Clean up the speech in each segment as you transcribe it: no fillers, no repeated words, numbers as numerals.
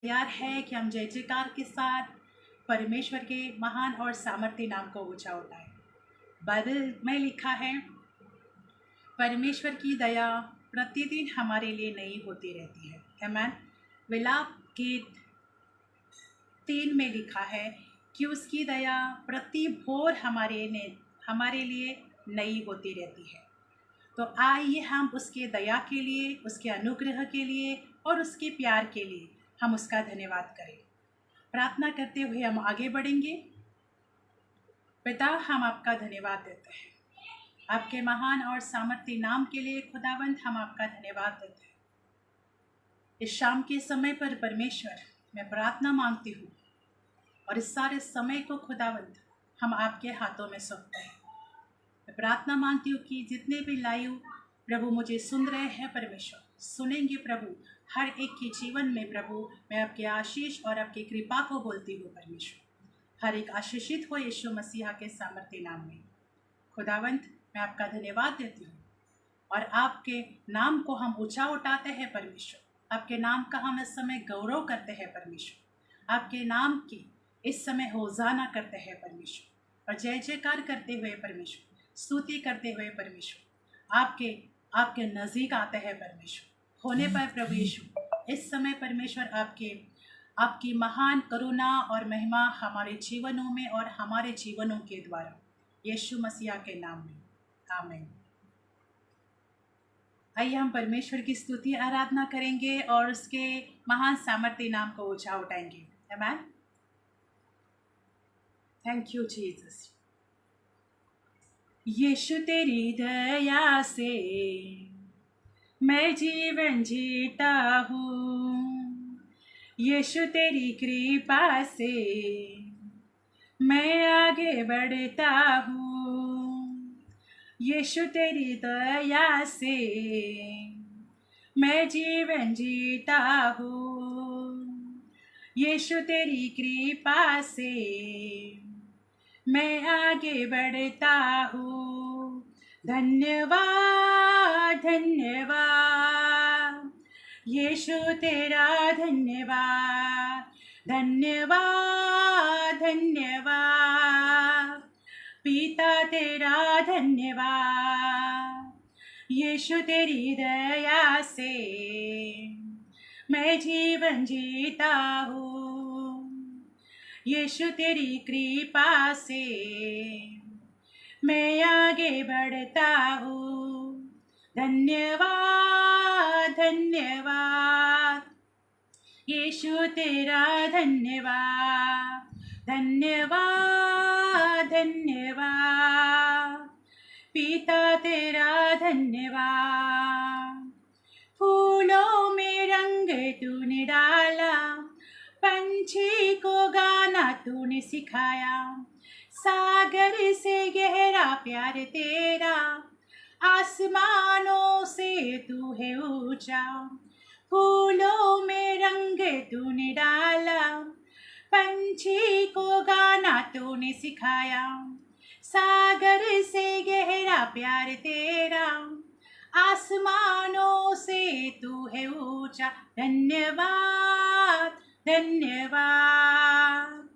तैयार है कि हम जय जयकार के साथ परमेश्वर के महान और सामर्थ्य नाम को ऊंचा उठाएं। बाइबल में लिखा है, परमेश्वर की दया प्रतिदिन हमारे लिए नई होती रहती है। आमीन। विलाप गीत 3 में लिखा है कि उसकी दया प्रति भोर हमारे लिए नई होती रहती है। तो आइए हम उसके दया के लिए, उसके अनुग्रह के लिए और उसके प्यार के लिए हम उसका धन्यवाद करें। प्रार्थना करते हुए हम आगे बढ़ेंगे। पिता, हम आपका धन्यवाद देते हैं, आपके महान और सामर्थ्य नाम के लिए खुदावंद हम आपका धन्यवाद देते हैं। इस शाम के समय पर परमेश्वर, मैं प्रार्थना मांगती हूँ और इस सारे समय को खुदावंद हम आपके हाथों में सौंपते हैं। मैं प्रार्थना मांगती हूँ कि जितने भी लाइव प्रभु मुझे सुन रहे हैं, परमेश्वर सुनेंगे प्रभु, हर एक के जीवन में प्रभु मैं आपके आशीष और आपकी कृपा को बोलती हूँ। परमेश्वर हर एक आशीषित हो यीशु मसीहा के सामर्थ्य नाम में। खुदावंत, मैं आपका धन्यवाद देती हूँ और आपके नाम को हम ऊंचा उठाते हैं। परमेश्वर आपके नाम का हम इस समय गौरव करते हैं। परमेश्वर आपके नाम की इस समय होजाना करते हैं परमेश्वर, और जय जयकार करते हुए परमेश्वर, स्तुति करते हुए परमेश्वर आपके नज़दीक आते हैं। परमेश्वर होने पर प्रभु यीशु इस समय परमेश्वर आपकी महान करुणा और महिमा हमारे जीवनों में और हमारे जीवनों के द्वारा यीशु मसीहा के नाम में, आमीन। आइए हम परमेश्वर की स्तुति आराधना करेंगे और उसके महान सामर्थ्य नाम को ऊंचा उठाएंगे। आमीन। Thank you Jesus. यीशु तेरी दया से मैं जीवन जीता हूँ, यीशु तेरी कृपा से मैं आगे बढ़ता हूँ, यीशु तेरी दया से मैं जीवन जीता हूँ, यीशु तेरी कृपा से मैं आगे बढ़ता हूँ। धन्यवाद धन्यवाद यीशु तेरा धन्यवाद, धन्यवाद धन्यवाद पिता तेरा धन्यवाद, यीशु तेरी दया से मैं जीवन जीता हूँ, यीशु तेरी कृपा से मैं आगे बढ़ता हूँ। धन्यवाद धन्यवाद यीशु तेरा धन्यवाद, धन्यवाद धन्यवाद पिता तेरा धन्यवाद। फूलों में रंग तूने डाला, पंछी को गाना तूने सिखाया, सागर से गहरा प्यार तेरा, आसमानों से तू है ऊंचा। फूलों में रंग तूने डाला, पंछी को गाना तूने सिखाया, सागर से गहरा प्यार तेरा, आसमानों से तू है ऊंचा। धन्यवाद धन्यवाद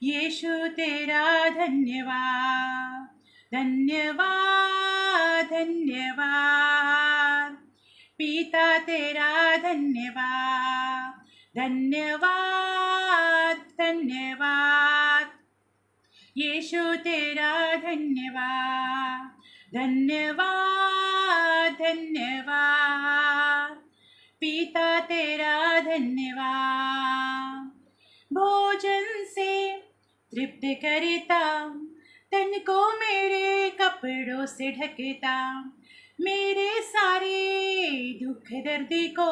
यीशु तेरा धन्यवाद, धन्यवाद धन्यवाद पिता तेरा धन्यवाद, धन्यवाद धन्यवाद यीशु तेरा धन्यवाद, धन्यवाद धन्यवाद पिता तेरा धन्यवाद। भोजन से तृप्त करता, तन को मेरे कपड़ों से ढकता, मेरे सारे दुख दर्द को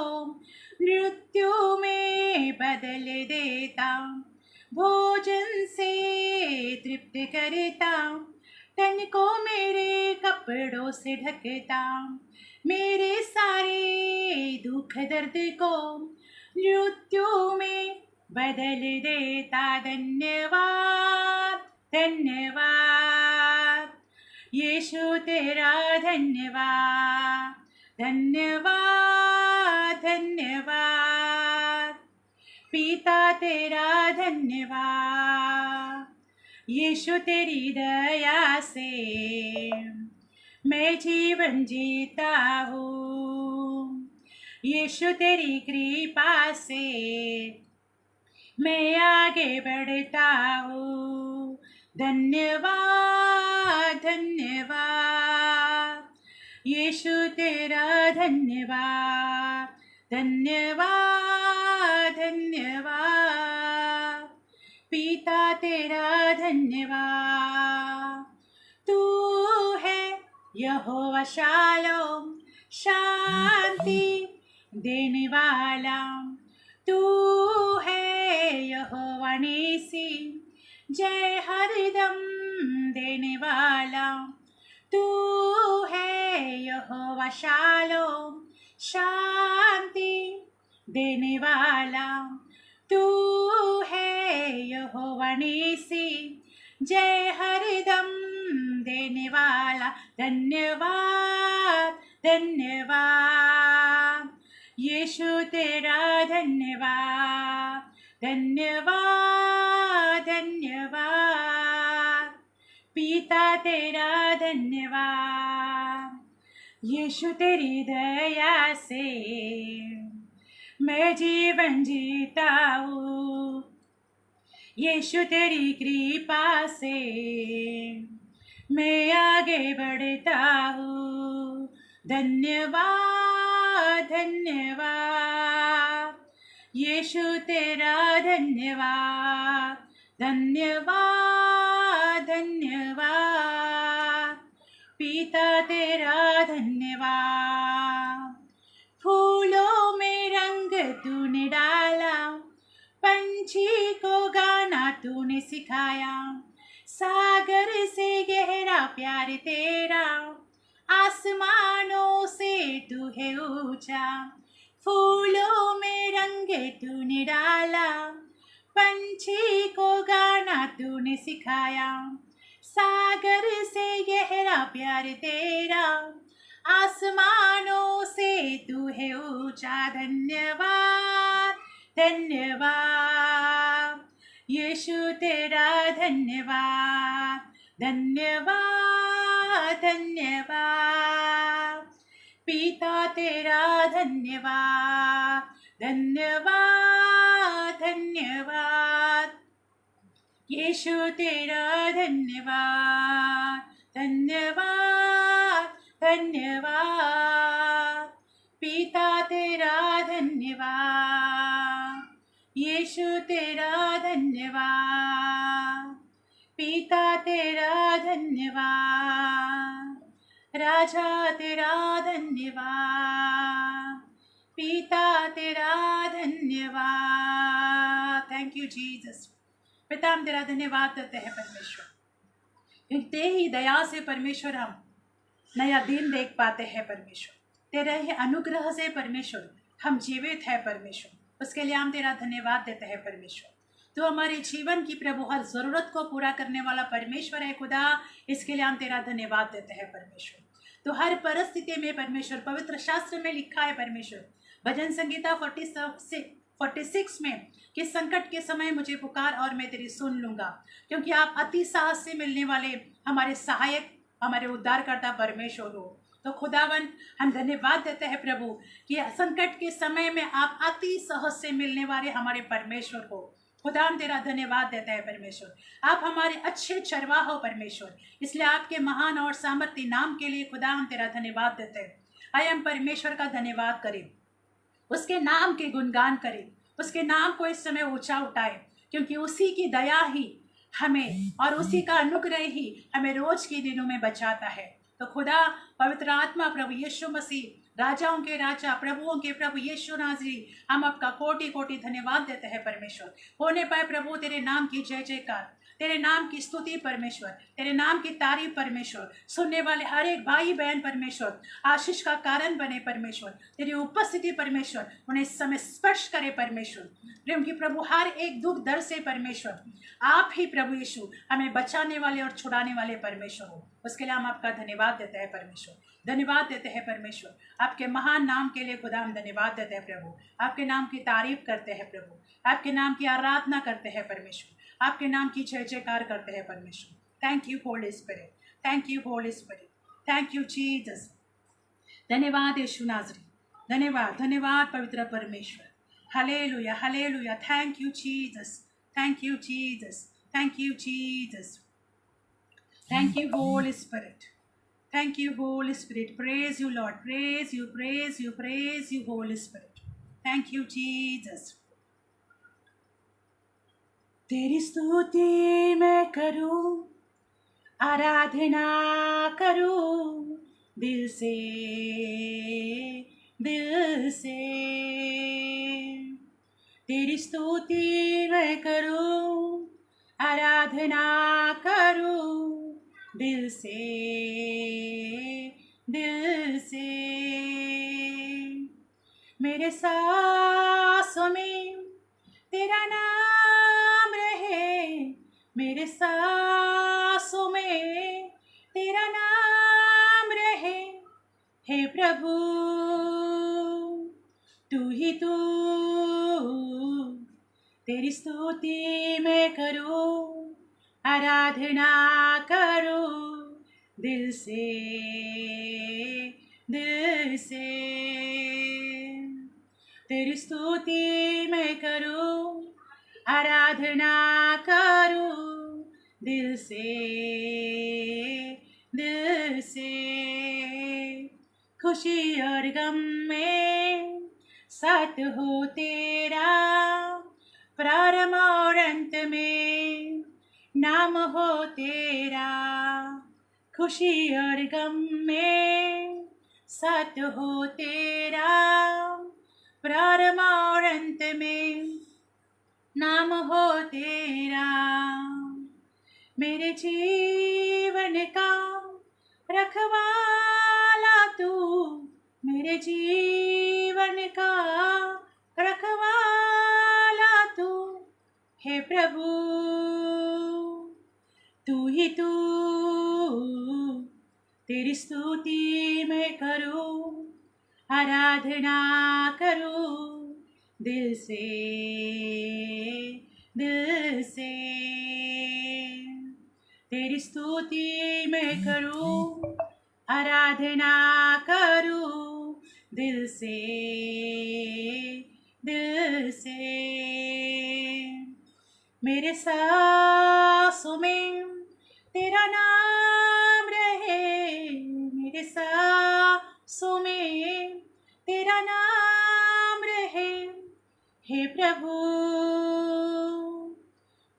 मृत्यु में बदल देता। भोजन से तृप्त करता, तन को मेरे कपड़ों से ढकता, मेरे सारे दुख दर्द को मृत्यु में बदल देता। धन्यवाद धन्यवाद यीशु तेरा धन्यवाद, धन्यवाद धन्यवाद पिता तेरा धन्यवाद। यीशु तेरी दया से मैं जीवन जीता हूँ। यीशु तेरी कृपा से मैं आगे बढ़ता हूँ। धन्यवाद धन्यवाद यीशु तेरा धन्यवाद। धन्यवाद धन्यवाद पिता तेरा धन्यवाद। तू है यहोवा शालोम, शांति देने वाला। तू है यहोवा नीसी, जय हरदम देने वाला। तू है यहोवा शालोम, शांति देने वाला। तू है यहोवा नीसी, जय हरदम देने वाला। धन्यवाद धन्यवाद यीशु तेरा धन्यवाद। धन्यवाद धन्यवाद पिता तेरा धन्यवाद। यीशु तेरी दया से मैं जीवन जीता हूँ। यीशु तेरी कृपा से मैं आगे बढ़ता हूँ। धन्यवाद धन्यवाद यीशु तेरा धन्यवाद। धन्यवाद धन्यवाद पिता तेरा धन्यवाद। फूलों में रंग तूने डाला, पंछी को गाना तूने सिखाया। सागर से गहरा प्यार तेरा, आसमानों से तू है ऊंचा। फूलों में रंग तूने डाला, पंछी को गाना तूने सिखाया। सागर से गहरा प्यार तेरा, आसमानों से तू है ऊंचा। धन्यवाद धन्यवाद यीशु तेरा धन्यवाद। धन्यवाद धन्यवाद पिता तेरा धन्यवाद। धन्यवाद धन्यवाद यीशु तेरा धन्यवाद। धन्यवाद धन्यवाद पिता तेरा धन्यवाद। यीशु तेरा धन्यवाद। पिता तेरा धन्यवाद। राजा तेरा धन्यवाद। पिता तेरा धन्यवाद। Thank you Jesus. पिता हम तेरा धन्यवाद देते हैं परमेश्वर, क्योंकि तेरी दया से परमेश्वर हम नया दिन देख पाते हैं परमेश्वर। तेरे ही अनुग्रह से परमेश्वर हम जीवित है परमेश्वर, उसके लिए हम तेरा धन्यवाद देते हैं परमेश्वर। तो हमारे जीवन की प्रभु हर ज़रूरत को पूरा करने वाला परमेश्वर है खुदा, इसके लिए हम तेरा धन्यवाद देते हैं परमेश्वर। तो हर परिस्थिति में परमेश्वर, पवित्र शास्त्र में लिखा है परमेश्वर, भजन संगीता 46 में कि संकट के समय मुझे पुकार और मैं तेरी सुन लूँगा, क्योंकि आप अति साहस से मिलने वाले हमारे सहायक, हमारे उद्धारकर्ता परमेश्वर हो। तो खुदावन हम धन्यवाद देते हैं प्रभु कि संकट के समय में आप अति सहज से मिलने वाले हमारे परमेश्वर हो। खुदा हम तेरा धन्यवाद देते हैं परमेश्वर। आप हमारे अच्छे चरवाह हो परमेश्वर, इसलिए आपके महान और सामर्थ्य नाम के लिए खुदा हम तेरा धन्यवाद देते हैं। आइए हम परमेश्वर का धन्यवाद करें, उसके नाम के गुणगान करें, उसके नाम को इस समय ऊंचा उठाएं, क्योंकि उसी की दया ही हमें और उसी का अनुग्रह ही हमें रोज के दिनों में बचाता है। तो खुदा पवित्र आत्मा प्रभु यीशु मसीह, राजाओं के राजा, प्रभुओं के प्रभु यीशु नाज़री, हम आपका कोटि कोटि धन्यवाद देते हैं परमेश्वर। होने पाए प्रभु तेरे नाम की जय जयकार, तेरे नाम की स्तुति परमेश्वर, तेरे नाम की तारीफ परमेश्वर। सुनने वाले हर एक भाई बहन परमेश्वर आशीष का कारण बने परमेश्वर। तेरी उपस्थिति परमेश्वर उन्हें इस समय स्पर्श करे परमेश्वर। प्रेम की प्रभु हर एक दुख दर्द से परमेश्वर आप ही प्रभु यीशु हमें बचाने वाले और छुड़ाने वाले परमेश्वर हो। उसके लिए हम आपका धन्यवाद देते हैं परमेश्वर, धन्यवाद देते हैं परमेश्वर। आपके महान नाम के लिए खुदा हम धन्यवाद देते हैं प्रभु, आपके नाम की तारीफ करते हैं प्रभु, आपके नाम की आराधना करते हैं परमेश्वर, आपके नाम की जय जयकार करते हैं परमेश्वर। Thank you Holi spirit, thank you Holi spirit, thank you Jesus. धन्यवाद यीशु नाज़री, धन्यवाद धन्यवाद पवित्र परमेश्वर। Hallelujah hallelujah, thank you Jesus, thank you Jesus, thank you Jesus, thank you Holi spirit, thank you Holi spirit. Praise you Lord, praise you praise you praise you Holi spirit, thank you Jesus. तेरी स्तुति मैं करूं, आराधना करूं दिल से, दिल से। तेरी स्तुति मैं करूं, आराधना करूं दिल से, दिल से। मेरे सांसों में तेरा नाम रहे, मेरे सांसों में तेरा नाम रहे। हे प्रभु तू ही तू, तेरी स्तुति मैं करूं, आराधना करूं दिल से, दिल से। तेरी स्तुति मैं करूं, आराधना करूं दिल से, दिल से। खुशी और गम में साथ हो तेरा, प्रारंभ और अंत में नाम हो तेरा। खुशी और गम में साथ हो तेरा, प्रारंभ और अंत में नाम हो तेरा। मेरे जीवन का रखवाला तू, मेरे जीवन का रखवाला तू। हे प्रभु तू ही तू, तेरी स्तुति मैं करूं, आराधना करूं दिल से, दिल से। तेरी स्तुति मैं करूं, आराधना करूं दिल से, दिल से। मेरे सांसों में तेरा नाम रहे, मेरे सांसों में तेरा नाम रहे। हे प्रभु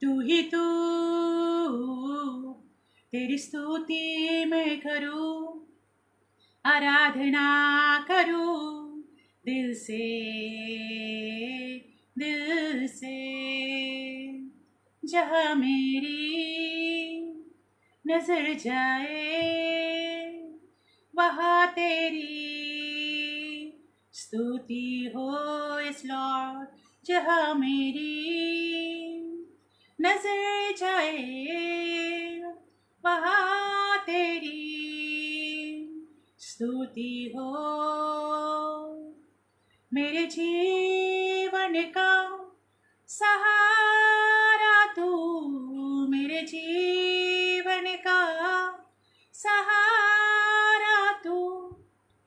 तू ही तू, तेरी स्तुति मैं करूं, आराधना करूं दिल से, दिल से। जहाँ मेरी नजर जाए वहाँ तेरी स्तुति हो इस लॉर्ड। जहाँ मेरी नजर जाए वहाँ तेरी स्तुति हो। मेरे जीवन का सहारा तू, मेरे जीवन का सहारा तू।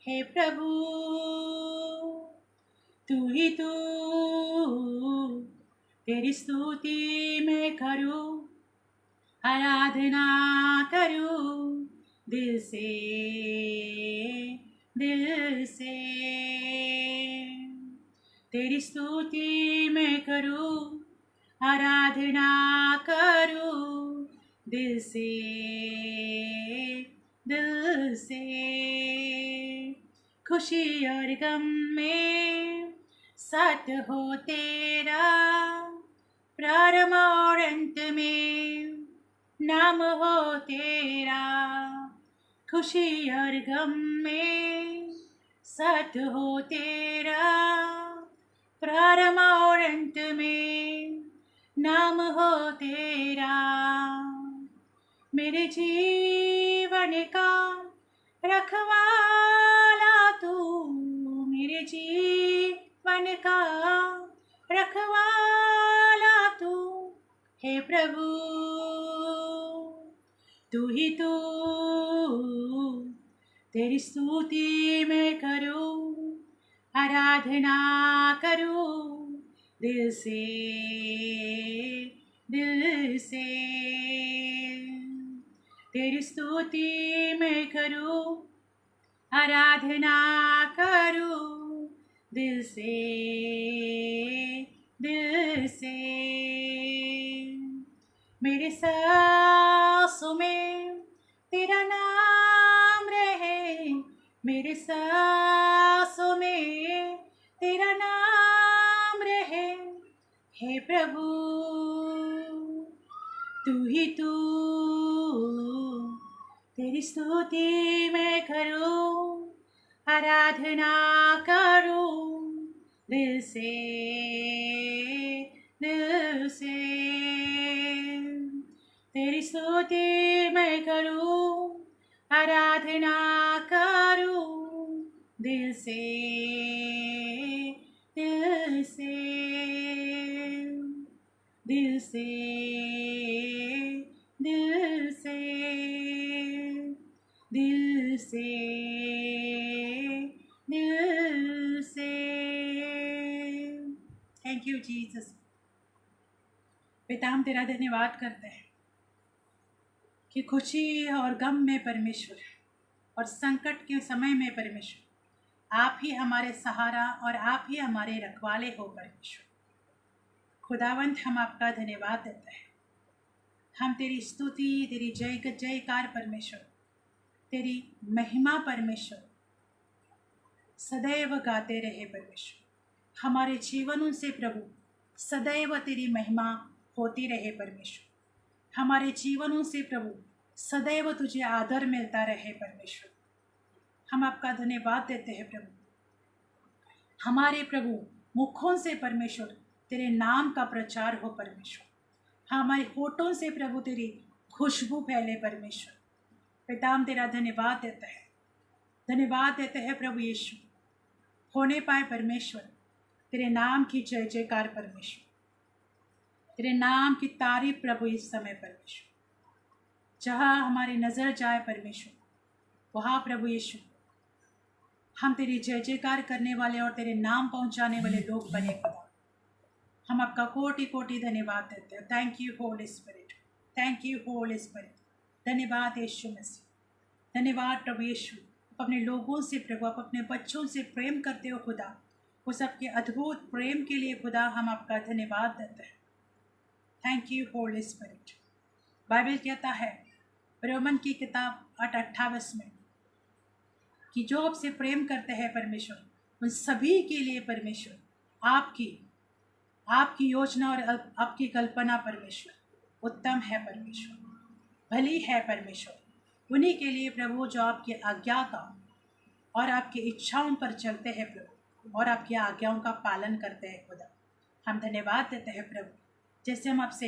हे प्रभु तू ही तू, तेरी स्तुति मैं करूं, आराधना करूं दिल से, दिल से। तेरी स्तुति मैं करूं, आराधना करूं दिल से, दिल से। खुशी और गम में साथ हो तेरा, प्रारंभ और अंत में नाम हो तेरा। खुशी और गम में साथ हो तेरा, प्रारंभ और अंत में नाम हो तेरा। मेरे जीवन का रखवाला तू, मेरे जीवन का रखवाला तू, हे प्रभु तू ही तू, तेरी स्तुति मैं करूं, आराधना करूं दिल से, दिल से। तेरी स्तुति मैं करूं, आराधना करूं दिल से, दिल से। मेरे सांसों में तेरा नाम रहे, मेरे सांसों में तेरा नाम रहे, हे प्रभु तू ही तू, तेरी स्तुति मैं करूं, आराधना करूं दिल से, दिल से। तेरी स्तुति मैं करूं, आराधना करूं दिल से, दिल से, दिल से, दिल से, दिल से, दिल से। Thank you Jesus. पिता हम तेरा धन्यवाद करते हैं कि खुशी और गम में परमेश्वर और संकट के समय में परमेश्वर आप ही हमारे सहारा और आप ही हमारे रखवाले हो परमेश्वर। खुदावंत हम आपका धन्यवाद देते हैं, हम तेरी स्तुति, तेरी जयकार परमेश्वर, तेरी महिमा परमेश्वर सदैव गाते रहे परमेश्वर। हमारे जीवनों से प्रभु सदैव तेरी महिमा होती रहे परमेश्वर। हमारे जीवनों से प्रभु सदैव तुझे आदर मिलता रहे परमेश्वर। हम आपका धन्यवाद देते हैं प्रभु। हमारे प्रभु मुखों से परमेश्वर तेरे नाम का प्रचार हो परमेश्वर। हमारे होठों से प्रभु तेरी खुशबू फैले परमेश्वर। पिता हम तेरा धन्यवाद देते हैं, धन्यवाद देते हैं प्रभु यीशु। होने पाए परमेश्वर तेरे नाम की जय जयकार परमेश्वर, तेरे नाम की तारीफ प्रभु इस समय परमेश्वर। जहाँ हमारी नज़र जाए परमेश्वर वहाँ प्रभु यीशु हम तेरी जय जयकार करने वाले और तेरे नाम पहुँचाने वाले लोग बने खुदा। हम आपका कोटि कोटि धन्यवाद देते हैं। Thank you Holi spirit, thank you Holi spirit. धन्यवाद यीशु मसीह, धन्यवाद प्रभु यीशु। आप अपने लोगों से प्रभु, आप अपने बच्चों से प्रेम करते हो खुदा। वो सबके अद्भुत प्रेम के लिए खुदा हम आपका धन्यवाद देते हैं। Thank you Holi spirit. Bible कहता है रोमन की किताब 8:28 में कि जो आपसे प्रेम करते हैं परमेश्वर उन सभी के लिए परमेश्वर आपकी योजना और आपकी कल्पना परमेश्वर उत्तम है परमेश्वर, भली है परमेश्वर। उन्हीं के लिए प्रभु जो आपकी आज्ञा का और आपकी इच्छाओं पर चलते हैं प्रभु और आपकी आज्ञाओं का पालन करते हैं खुदा। हम धन्यवाद देते हैं प्रभु, जैसे हम आपसे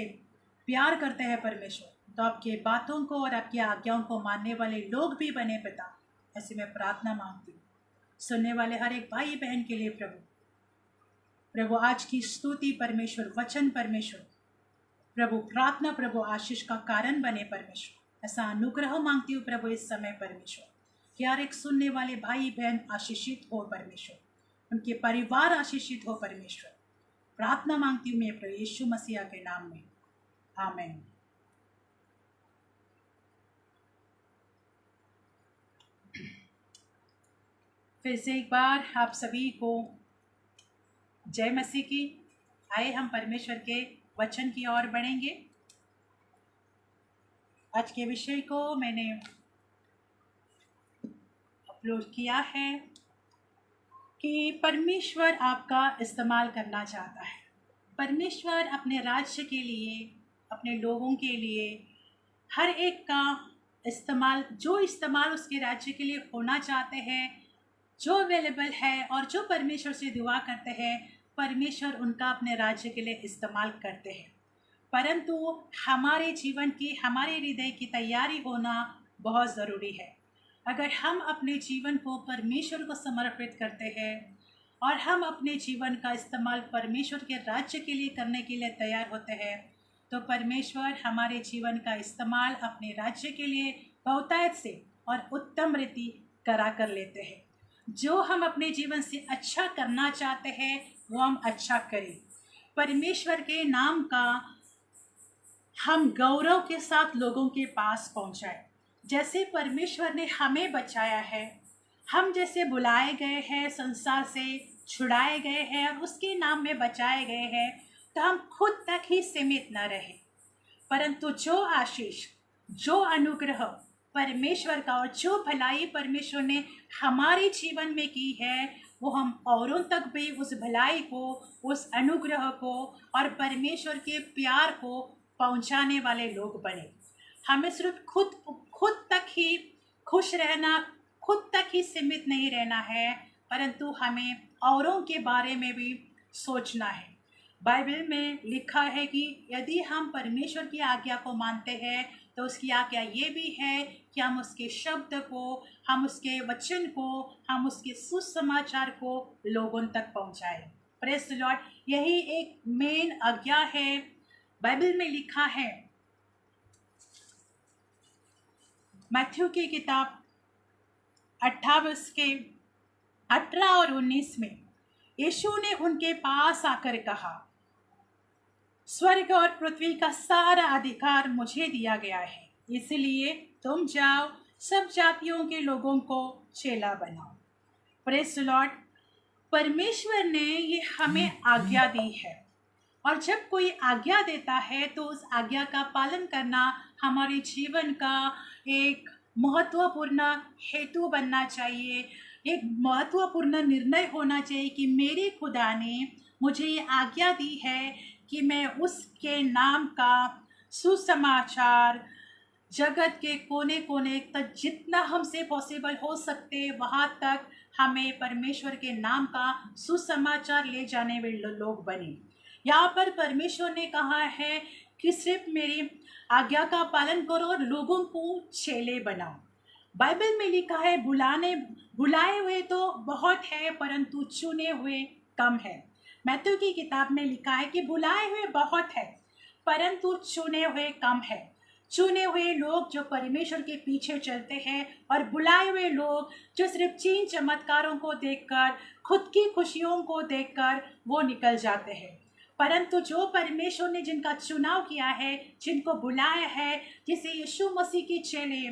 प्यार करते हैं परमेश्वर तो आपकी बातों को और आपकी आज्ञाओं को मानने वाले लोग भी बने पिता। ऐसे मैं प्रार्थना मांगती हूँ सुनने वाले हर एक भाई बहन के लिए प्रभु आज की स्तुति परमेश्वर, वचन परमेश्वर प्रभु, प्रार्थना प्रभु आशीष का कारण बने परमेश्वर। ऐसा अनुग्रह मांगती हूँ प्रभु इस समय परमेश्वर कि हर एक सुनने वाले भाई बहन आशीषित हो परमेश्वर, उनके परिवार आशीषित हो परमेश्वर। प्रार्थना मांगती हूँ मैं प्रभु यीशु मसीह के नाम में, आमीन। फिर से एक बार आप सभी को जय मसीह की। आए हम परमेश्वर के वचन की ओर बढ़ेंगे। आज के विषय को मैंने अपलोड किया है कि परमेश्वर आपका इस्तेमाल करना चाहता है। परमेश्वर अपने राज्य के लिए, अपने लोगों के लिए हर एक का इस्तेमाल, जो इस्तेमाल उसके राज्य के लिए होना चाहते हैं, जो अवेलेबल है और जो परमेश्वर से दुआ करते हैं, परमेश्वर उनका अपने राज्य के लिए इस्तेमाल करते हैं। परंतु हमारे जीवन की, हमारे हृदय की तैयारी होना बहुत ज़रूरी है। अगर हम अपने जीवन को परमेश्वर को समर्पित करते हैं और हम अपने जीवन का इस्तेमाल परमेश्वर के राज्य के लिए करने के लिए तैयार होते हैं, तो परमेश्वर हमारे जीवन का इस्तेमाल अपने राज्य के लिए बहुतायत से और उत्तम रीति करा कर लेते हैं। जो हम अपने जीवन से अच्छा करना चाहते हैं वो हम अच्छा करें, परमेश्वर के नाम का हम गौरव के साथ लोगों के पास पहुंचाएं। जैसे परमेश्वर ने हमें बचाया है, हम जैसे बुलाए गए हैं, संसार से छुड़ाए गए हैं और उसके नाम में बचाए गए हैं, तो हम खुद तक ही सीमित न रहें, परंतु जो आशीष, जो अनुग्रह परमेश्वर का और जो भलाई परमेश्वर ने हमारे जीवन में की है, वो हम औरों तक भी उस भलाई को, उस अनुग्रह को और परमेश्वर के प्यार को पहुंचाने वाले लोग बने। हमें सिर्फ खुद तक ही खुश रहना, खुद तक ही सीमित नहीं रहना है, परंतु हमें औरों के बारे में भी सोचना है। बाइबल में लिखा है कि यदि हम परमेश्वर की आज्ञा को मानते हैं तो उसकी आज्ञा ये भी है कि हम उसके शब्द को, हम उसके वचन को, हम उसके सुसमाचार को लोगों तक पहुंचाएं। Praise the Lord. यही एक मेन आज्ञा है। बाइबल में लिखा है मैथ्यू की किताब 28 के 18 और 19 में यीशु ने उनके पास आकर कहा, स्वर्ग और पृथ्वी का सारा अधिकार मुझे दिया गया है, इसलिए तुम जाओ, सब जातियों के लोगों को चेला बनाओ। Praise the Lord. परमेश्वर ने ये हमें आज्ञा दी है और जब कोई आज्ञा देता है तो उस आज्ञा का पालन करना हमारे जीवन का एक महत्वपूर्ण हेतु बनना चाहिए, एक महत्वपूर्ण निर्णय होना चाहिए कि मेरे खुदा ने मुझे ये आज्ञा दी है कि मैं उसके नाम का सुसमाचार जगत के कोने कोने तक, जितना हमसे पॉसिबल हो सकते वहाँ तक हमें परमेश्वर के नाम का सुसमाचार ले जाने वाले लोग बने। यहाँ पर परमेश्वर ने कहा है कि सिर्फ मेरी आज्ञा का पालन करो और लोगों को चेले बनाओ। बाइबल में लिखा है बुलाए हुए तो बहुत है परंतु चुने हुए कम है। मैथ्यू की किताब में लिखा है कि बुलाए हुए बहुत है परंतु चुने हुए कम है। चुने हुए लोग जो परमेश्वर के पीछे चलते हैं और बुलाए हुए लोग जो सिर्फ चिन्ह चमत्कारों को देखकर, खुद की खुशियों को देखकर वो निकल जाते हैं। परंतु जो परमेश्वर ने जिनका चुनाव किया है, जिनको बुलाया है, जैसे यीशु मसीह के चेले,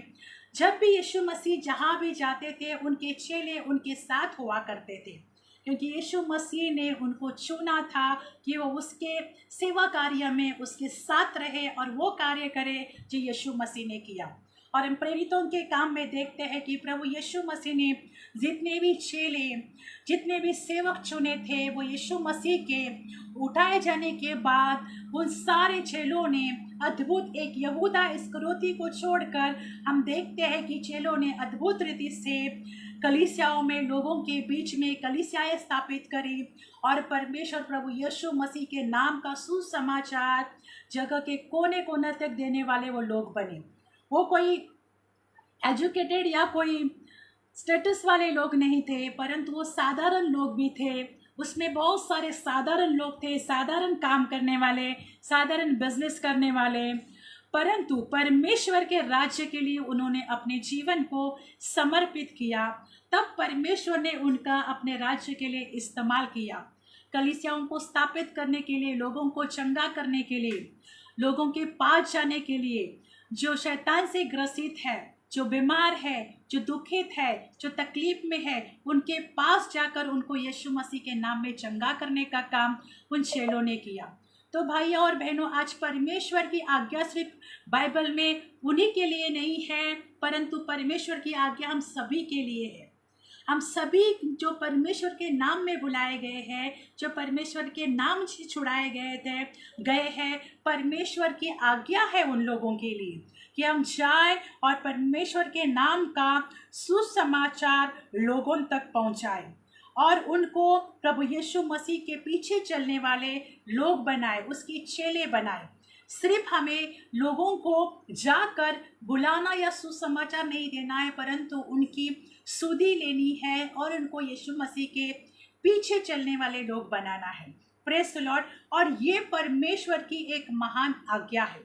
जब भी यीशु मसीह जहाँ भी जाते थे उनके चेले उनके साथ हुआ करते थे, क्योंकि यीशु मसीह ने उनको चुना था कि वो उसके सेवा कार्य में उसके साथ रहे और वो कार्य करे जो यीशु मसीह ने किया। और हम प्रेरितों के काम में देखते हैं कि प्रभु यीशु मसीह ने जितने भी चेले, जितने भी सेवक चुने थे, वो यीशु मसीह के उठाए जाने के बाद उन सारे चेलों ने अद्भुत, एक यहूदा इस्करियोती को छोड़कर हम देखते हैं कि चेलों ने अद्भुत रीति से कलीसियाओं में, लोगों के बीच में कलीसियाएं स्थापित करी और परमेश्वर प्रभु यीशु मसीह के नाम का सुसमाचार जगह के कोने कोने तक देने वाले वो लोग बने। वो कोई एजुकेटेड या कोई स्टेटस वाले लोग नहीं थे, परंतु वो साधारण लोग भी थे। उसमें बहुत सारे साधारण लोग थे, साधारण काम करने वाले, साधारण बिजनेस करने वाले, परंतु परमेश्वर के राज्य के लिए उन्होंने अपने जीवन को समर्पित किया। तब परमेश्वर ने उनका अपने राज्य के लिए इस्तेमाल किया, कलीसियाओं को स्थापित करने के लिए, लोगों को चंगा करने के लिए, लोगों के पास जाने के लिए, जो शैतान से ग्रसित है, जो बीमार है, जो दुखित है, जो तकलीफ में है, उनके पास जाकर उनको यीशु मसीह के नाम में चंगा करने का काम उन चेलों ने किया। तो भाइयों और बहनों, आज परमेश्वर की आज्ञा सिर्फ बाइबल में उन्हीं के लिए नहीं है, परंतु परमेश्वर की आज्ञा हम सभी के लिए है। हम सभी जो परमेश्वर के नाम में बुलाए गए हैं, जो परमेश्वर के नाम से छुड़ाए गए हैं, परमेश्वर की आज्ञा है उन लोगों के लिए कि हम जाएं और परमेश्वर के नाम का सुसमाचार लोगों तक पहुंचाएं और उनको प्रभु यीशु मसीह के पीछे चलने वाले लोग बनाए, उसकी चेले बनाए। सिर्फ हमें लोगों को जाकर बुलाना या सुसमाचार नहीं देना है, परंतु उनकी सुधि लेनी है और उनको यीशु मसीह के पीछे चलने वाले लोग बनाना है। Praise the Lord. और ये परमेश्वर की एक महान आज्ञा है।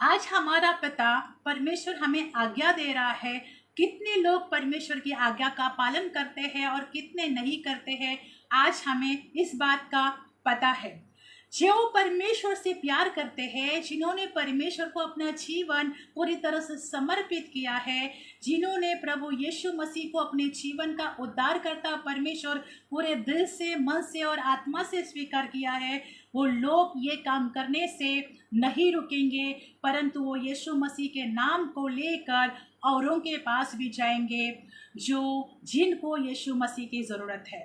आज हमारा पिता परमेश्वर हमें आज्ञा दे रहा है। कितने लोग परमेश्वर की आज्ञा का पालन करते हैं और कितने नहीं करते हैं, आज हमें इस बात का पता है। जो परमेश्वर से प्यार करते हैं, जिन्होंने परमेश्वर को अपना जीवन पूरी तरह से समर्पित किया है, जिन्होंने प्रभु यीशु मसीह को अपने जीवन का उद्धारकर्ता परमेश्वर पूरे दिल से, मन से और आत्मा से स्वीकार किया है, वो लोग ये काम करने से नहीं रुकेंगे, परंतु वो यीशु मसीह के नाम को लेकर औरों के पास भी जाएंगे जिनको यीशु मसीह की ज़रूरत है।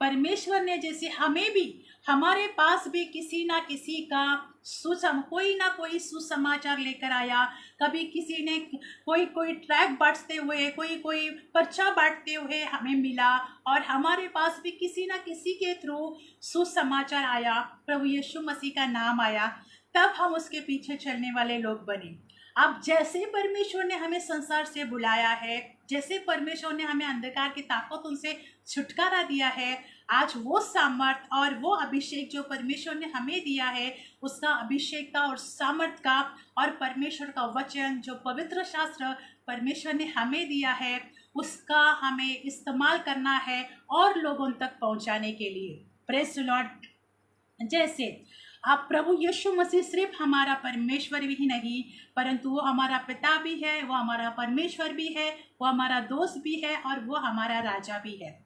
परमेश्वर ने जैसे हमें भी, हमारे पास भी किसी ना किसी का कोई ना कोई सुसमाचार लेकर आया। कभी किसी ने कोई ट्रैक बांटते हुए, कोई पर्चा बांटते हुए हमें मिला, और हमारे पास भी किसी ना किसी के थ्रू सुसमाचार आया, प्रभु यीशु मसीह का नाम आया, तब हम उसके पीछे चलने वाले लोग बने। अब जैसे परमेश्वर ने हमें संसार से बुलाया है, जैसे परमेश्वर ने हमें अंधकार की ताकतों से छुटकारा दिया है, आज वो सामर्थ और वो अभिषेक जो परमेश्वर ने हमें दिया है, उसका अभिषेक का और सामर्थ का और परमेश्वर का वचन जो पवित्र शास्त्र परमेश्वर ने हमें दिया है, उसका हमें इस्तेमाल करना है और लोगों तक पहुंचाने के लिए। Praise the Lord. जैसे आप प्रभु यीशु मसीह सिर्फ हमारा परमेश्वर भी नहीं, परंतु वो हमारा पिता भी है, वो हमारा परमेश्वर भी है, वो हमारा दोस्त भी है और वो हमारा राजा भी है।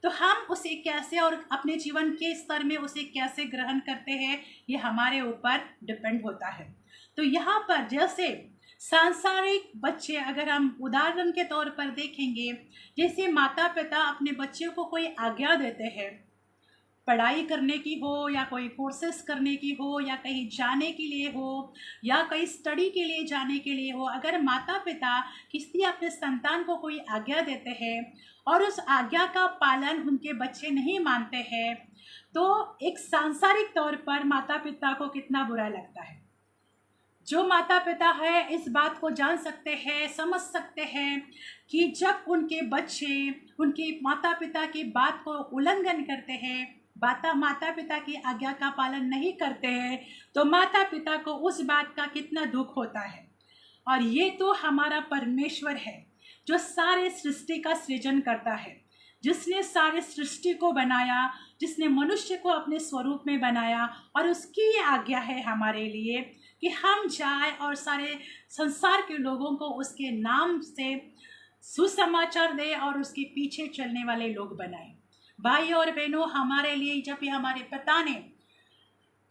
तो हम उसे कैसे और अपने जीवन के स्तर में उसे कैसे ग्रहण करते हैं, ये हमारे ऊपर डिपेंड होता है। तो यहाँ पर जैसे सांसारिक बच्चे, अगर हम उदाहरण के तौर पर देखेंगे, जैसे माता पिता अपने बच्चे को कोई आज्ञा देते हैं, पढ़ाई करने की हो या कोई कोर्सेस करने की हो या कहीं जाने के लिए हो या कहीं स्टडी के लिए जाने के लिए हो, अगर माता पिता किसी अपने संतान को कोई आज्ञा देते हैं और उस आज्ञा का पालन उनके बच्चे नहीं मानते हैं, तो एक सांसारिक तौर पर माता पिता को कितना बुरा लगता है। जो माता पिता है इस बात को जान सकते हैं, समझ सकते हैं कि जब उनके बच्चे उनके माता पिता की बात को उल्लंघन करते हैं, माता पिता की आज्ञा का पालन नहीं करते हैं, तो माता पिता को उस बात का कितना दुख होता है। और ये तो हमारा परमेश्वर है जो सारे सृष्टि का सृजन करता है, जिसने सारे सृष्टि को बनाया, जिसने मनुष्य को अपने स्वरूप में बनाया, और उसकी ये आज्ञा है हमारे लिए कि हम जाए और सारे संसार के लोगों को उसके नाम से सुसमाचार दे और उसके पीछे चलने वाले लोग बनाए। भाई और बहनों, हमारे लिए जब भी हमारे पिता ने,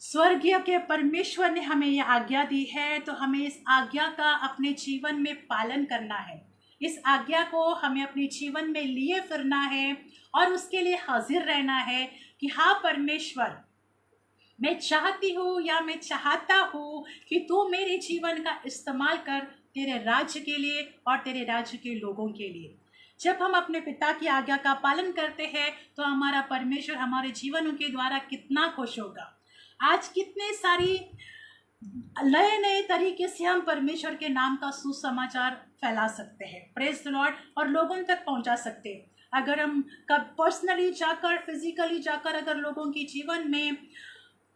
स्वर्गीय के परमेश्वर ने हमें यह आज्ञा दी है, तो हमें इस आज्ञा का अपने जीवन में पालन करना है। इस आज्ञा को हमें अपने जीवन में लिए फिरना है और उसके लिए हाजिर रहना है कि हाँ परमेश्वर, मैं चाहती हूँ या मैं चाहता हूँ कि तू मेरे जीवन का इस्तेमाल कर तेरे राज्य के लिए और तेरे राज्य के लोगों के लिए। जब हम अपने पिता की आज्ञा का पालन करते हैं तो हमारा परमेश्वर हमारे जीवनों के द्वारा कितना खुश होगा। आज कितने सारी नए नए तरीके से हम परमेश्वर के नाम का सुसमाचार फैला सकते हैं, प्रेज द लॉर्ड, और लोगों तक पहुंचा सकते हैं। अगर हम कब पर्सनली जाकर, फिजिकली जाकर अगर लोगों के जीवन में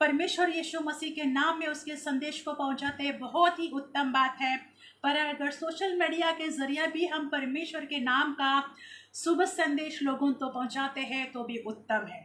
परमेश्वर यीशु मसीह के नाम में उसके संदेश को पहुंचाते हैं, बहुत ही उत्तम बात है। पर अगर सोशल मीडिया के जरिए भी हम परमेश्वर के नाम का शुभ संदेश लोगों तो पहुंचाते हैं तो भी उत्तम है,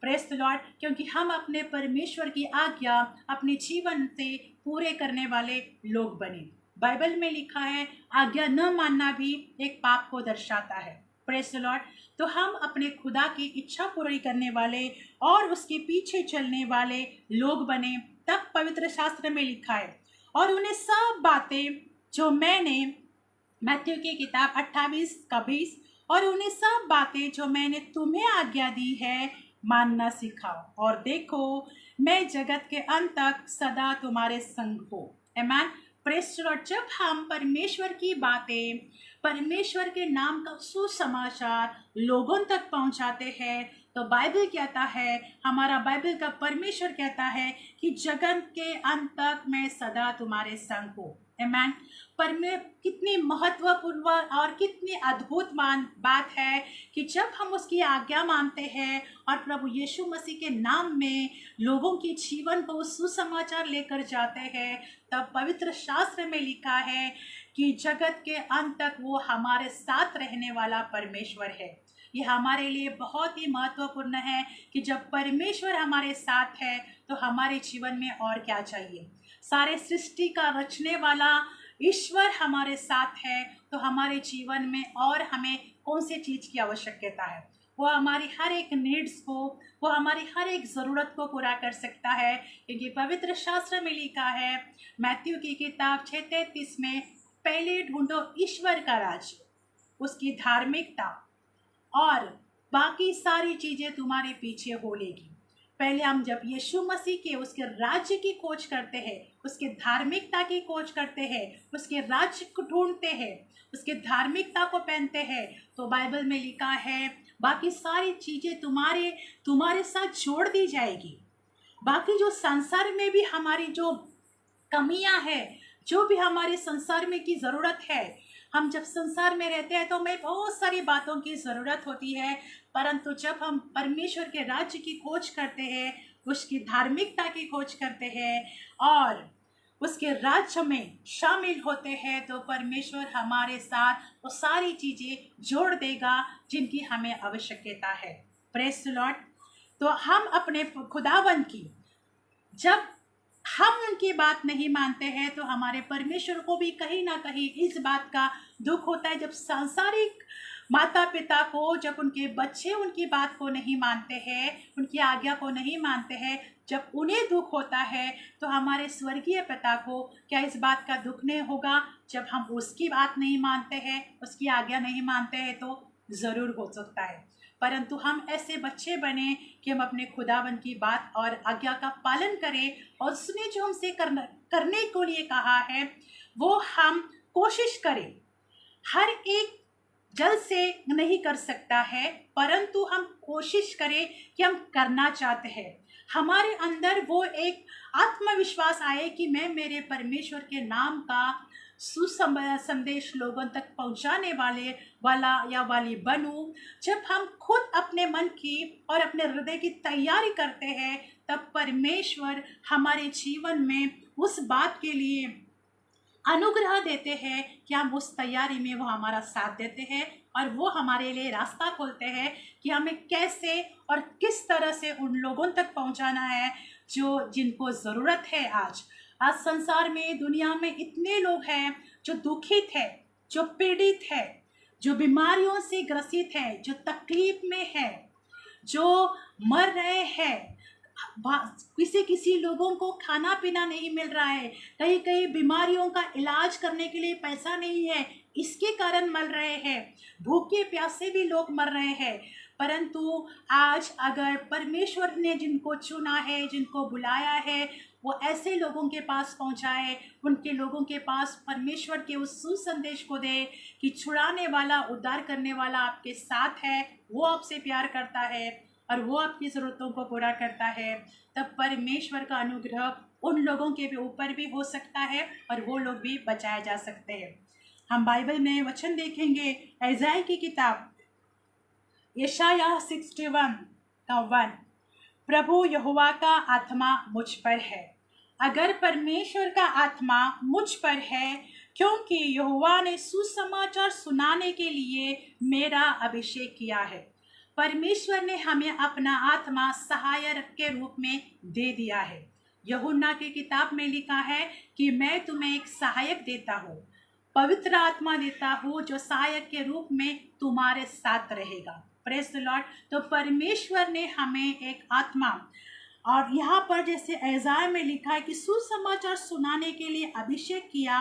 प्रेज द लॉर्ड, क्योंकि हम अपने परमेश्वर की आज्ञा अपने जीवन से पूरे करने वाले लोग बने। बाइबल में लिखा है, आज्ञा न मानना भी एक पाप को दर्शाता है, प्रेज द लॉर्ड। तो हम अपने खुदा की इच्छा पूरी करने वाले और उसके पीछे चलने वाले लोग बने। तब पवित्र शास्त्र में लिखा है, और उन्हें सब बातें जो मैंने, मत्ती की किताब 28:20, और उन्हें सब बातें जो मैंने तुम्हें आज्ञा दी है मानना सिखाओ, और देखो मैं जगत के अंत तक सदा तुम्हारे संग हूँ। आमीन, प्रेज द लॉर्ड। जब हम परमेश्वर की बातें, परमेश्वर के नाम का सुसमाचार लोगों तक पहुंचाते हैं, तो बाइबल कहता है, हमारा बाइबल का परमेश्वर कहता है कि जगत के अंत तक मैं सदा तुम्हारे संग हूँ। आमीन। कितनी महत्वपूर्ण और कितनी अद्भुत बात है कि जब हम उसकी आज्ञा मानते हैं और प्रभु यीशु मसीह के नाम में लोगों के जीवन को सुसमाचार लेकर जाते हैं, तब पवित्र शास्त्र में लिखा है कि जगत के अंत तक वो हमारे साथ रहने वाला परमेश्वर है। ये हमारे लिए बहुत ही महत्वपूर्ण है कि जब परमेश्वर हमारे साथ है तो हमारे जीवन में और क्या चाहिए। सारे सृष्टि का रचने वाला ईश्वर हमारे साथ है तो हमारे जीवन में और हमें कौन सी चीज़ की आवश्यकता है। वो हमारी हर एक नीड्स को, वो हमारी हर एक ज़रूरत को पूरा कर सकता है, क्योंकि पवित्र शास्त्र में लिखा है मैथ्यू की किताब 6:33 में, पहले ढूंढो ईश्वर का राज्य, उसकी धार्मिकता, और बाकी सारी चीज़ें तुम्हारे पीछे हो लेगी। पहले हम जब यीशु मसीह के उसके राज्य की खोज करते हैं, उसके धार्मिकता की खोज करते हैं, उसके राज्य को ढूंढते हैं, उसके धार्मिकता को पहनते हैं, तो बाइबल में लिखा है बाकी सारी चीज़ें तुम्हारे साथ जोड़ दी जाएगी। बाकी जो संसार में भी हमारी जो कमियां हैं, जो भी हमारे संसार में की ज़रूरत है, हम जब संसार में रहते हैं तो हमें बहुत सारी बातों की ज़रूरत होती है, परंतु जब हम परमेश्वर के राज्य की खोज करते हैं, उसकी धार्मिकता की खोज करते हैं और उसके राज्य में शामिल होते हैं, तो परमेश्वर हमारे साथ वो सारी चीज़ें जोड़ देगा जिनकी हमें आवश्यकता है। Praise the Lord. तो हम अपने खुदावन की, जब हम उनकी बात नहीं मानते हैं तो हमारे परमेश्वर को भी कहीं ना कहीं इस बात का दुख होता है। जब सांसारिक माता पिता को, जब उनके बच्चे उनकी बात को नहीं मानते हैं, उनकी आज्ञा को नहीं मानते हैं, जब उन्हें दुख होता है, तो हमारे स्वर्गीय पिता को क्या इस बात का दुख नहीं होगा? जब हम उसकी बात नहीं मानते हैं, उसकी आज्ञा नहीं मानते हैं, तो ज़रूर हो सकता है। परंतु हम ऐसे बच्चे बने कि हम अपने खुदावन की बात और आज्ञा का पालन करें, और उसने जो हमसे करने को लिए कहा है वो हम कोशिश करें। हर एक जल्द से नहीं कर सकता है, परंतु हम कोशिश करें कि हम करना चाहते हैं। हमारे अंदर वो एक आत्मविश्वास आए कि मैं मेरे परमेश्वर के नाम का संदेश लोगों तक पहुंचाने वाली बनूं। जब हम खुद अपने मन की और अपने हृदय की तैयारी करते हैं, तब परमेश्वर हमारे जीवन में उस बात के लिए अनुग्रह देते हैं कि हम उस तैयारी में वो हमारा साथ देते हैं और वो हमारे लिए रास्ता खोलते हैं कि हमें कैसे और किस तरह से उन लोगों तक पहुंचाना है जिनको ज़रूरत है। आज संसार में, दुनिया में इतने लोग हैं जो दुखित है, जो पीड़ित है, जो बीमारियों से ग्रसित है, जो तकलीफ में है, जो मर रहे हैं। किसी लोगों को खाना पीना नहीं मिल रहा है, कई बीमारियों का इलाज करने के लिए पैसा नहीं है, इसके कारण मर रहे हैं। भूखे प्यासे भी लोग मर रहे हैं। परंतु आज अगर परमेश्वर ने जिनको चुना है, जिनको बुलाया है, वो ऐसे लोगों के पास पहुंचाए, उनके लोगों के पास परमेश्वर के उस सुसंदेश को दे कि छुड़ाने वाला, उद्धार करने वाला आपके साथ है, वो आपसे प्यार करता है और वो आपकी ज़रूरतों को पूरा करता है। तब परमेश्वर का अनुग्रह उन लोगों के ऊपर भी हो सकता है और वो लोग भी बचाए जा सकते हैं। हम बाइबल में वचन देखेंगे, यशायाह की किताब यशायाह 61:1, प्रभु यहोवा का आत्मा मुझ पर है। अगर परमेश्वर का आत्मा मुझ पर है, क्योंकि यहोवा ने सुसमाचार सुनाने के लिए मेरा अभिषेक किया है। परमेश्वर ने हमें अपना आत्मा सहायक के रूप में दे दिया है। यूहन्ना की किताब में लिखा है कि मैं तुम्हें एक सहायक देता हूँ, पवित्र आत्मा देता हूँ, जो सहायक के रूप में तुम्हारे साथ रहेगा। Praise the Lord. तो परमेश्वर ने हमें एक आत्मा, और यहाँ पर जैसे यशायाह में लिखा है कि सुसमाचार सुनाने के लिए अभिषेक किया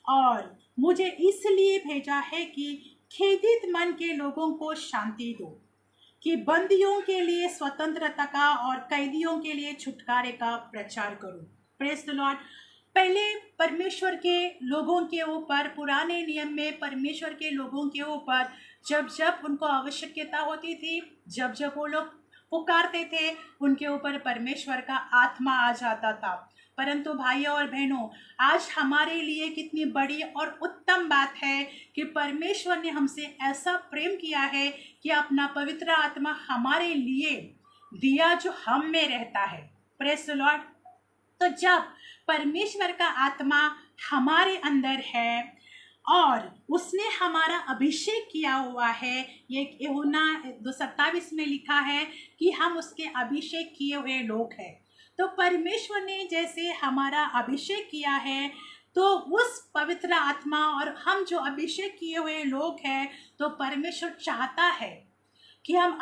और मुझे इसलिए भेजा है कि खेदित मन के लोगों को शांति दो, कि बंदियों के लिए स्वतंत्रता का और कैदियों के लिए छुटकारे का प्रचार करूं। Praise the Lord. पहले परमेश्वर के लोगों के ऊपर, पुराने नियम में परमेश्वर के लोगों के ऊपर जब जब उनको आवश्यकता होती थी, जब जब वो लोग पुकारते थे, उनके ऊपर परमेश्वर का आत्मा आ जाता था। परंतु भाइयों और बहनों, आज हमारे लिए कितनी बड़ी और उत्तम बात है कि परमेश्वर ने हमसे ऐसा प्रेम किया है कि अपना पवित्र आत्मा हमारे लिए दिया, जो हम में रहता है। Praise the Lord. तो जब परमेश्वर का आत्मा हमारे अंदर है और उसने हमारा अभिषेक किया हुआ है, ये यूहन्ना 2:27 में लिखा है कि हम उसके अभिषेक किए हुए लोग हैं। तो परमेश्वर ने जैसे हमारा अभिषेक किया है, तो उस पवित्र आत्मा और हम जो अभिषेक किए हुए लोग हैं, तो परमेश्वर चाहता है कि हम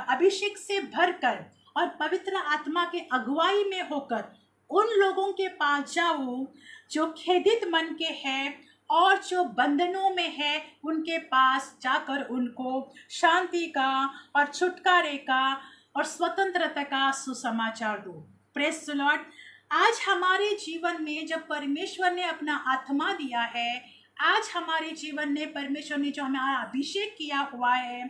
अभिषेक से भरकर और पवित्र आत्मा के अगुवाई में होकर उन लोगों के पास जाऊं जो खेदित मन के हैं और जो बंधनों में है, उनके पास जाकर उनको शांति का और छुटकारे का और स्वतंत्रता का सुसमाचार दो। Praise the Lord. आज हमारे जीवन में जब परमेश्वर ने अपना आत्मा दिया है, आज हमारे जीवन में परमेश्वर ने जो हमारा अभिषेक किया हुआ है,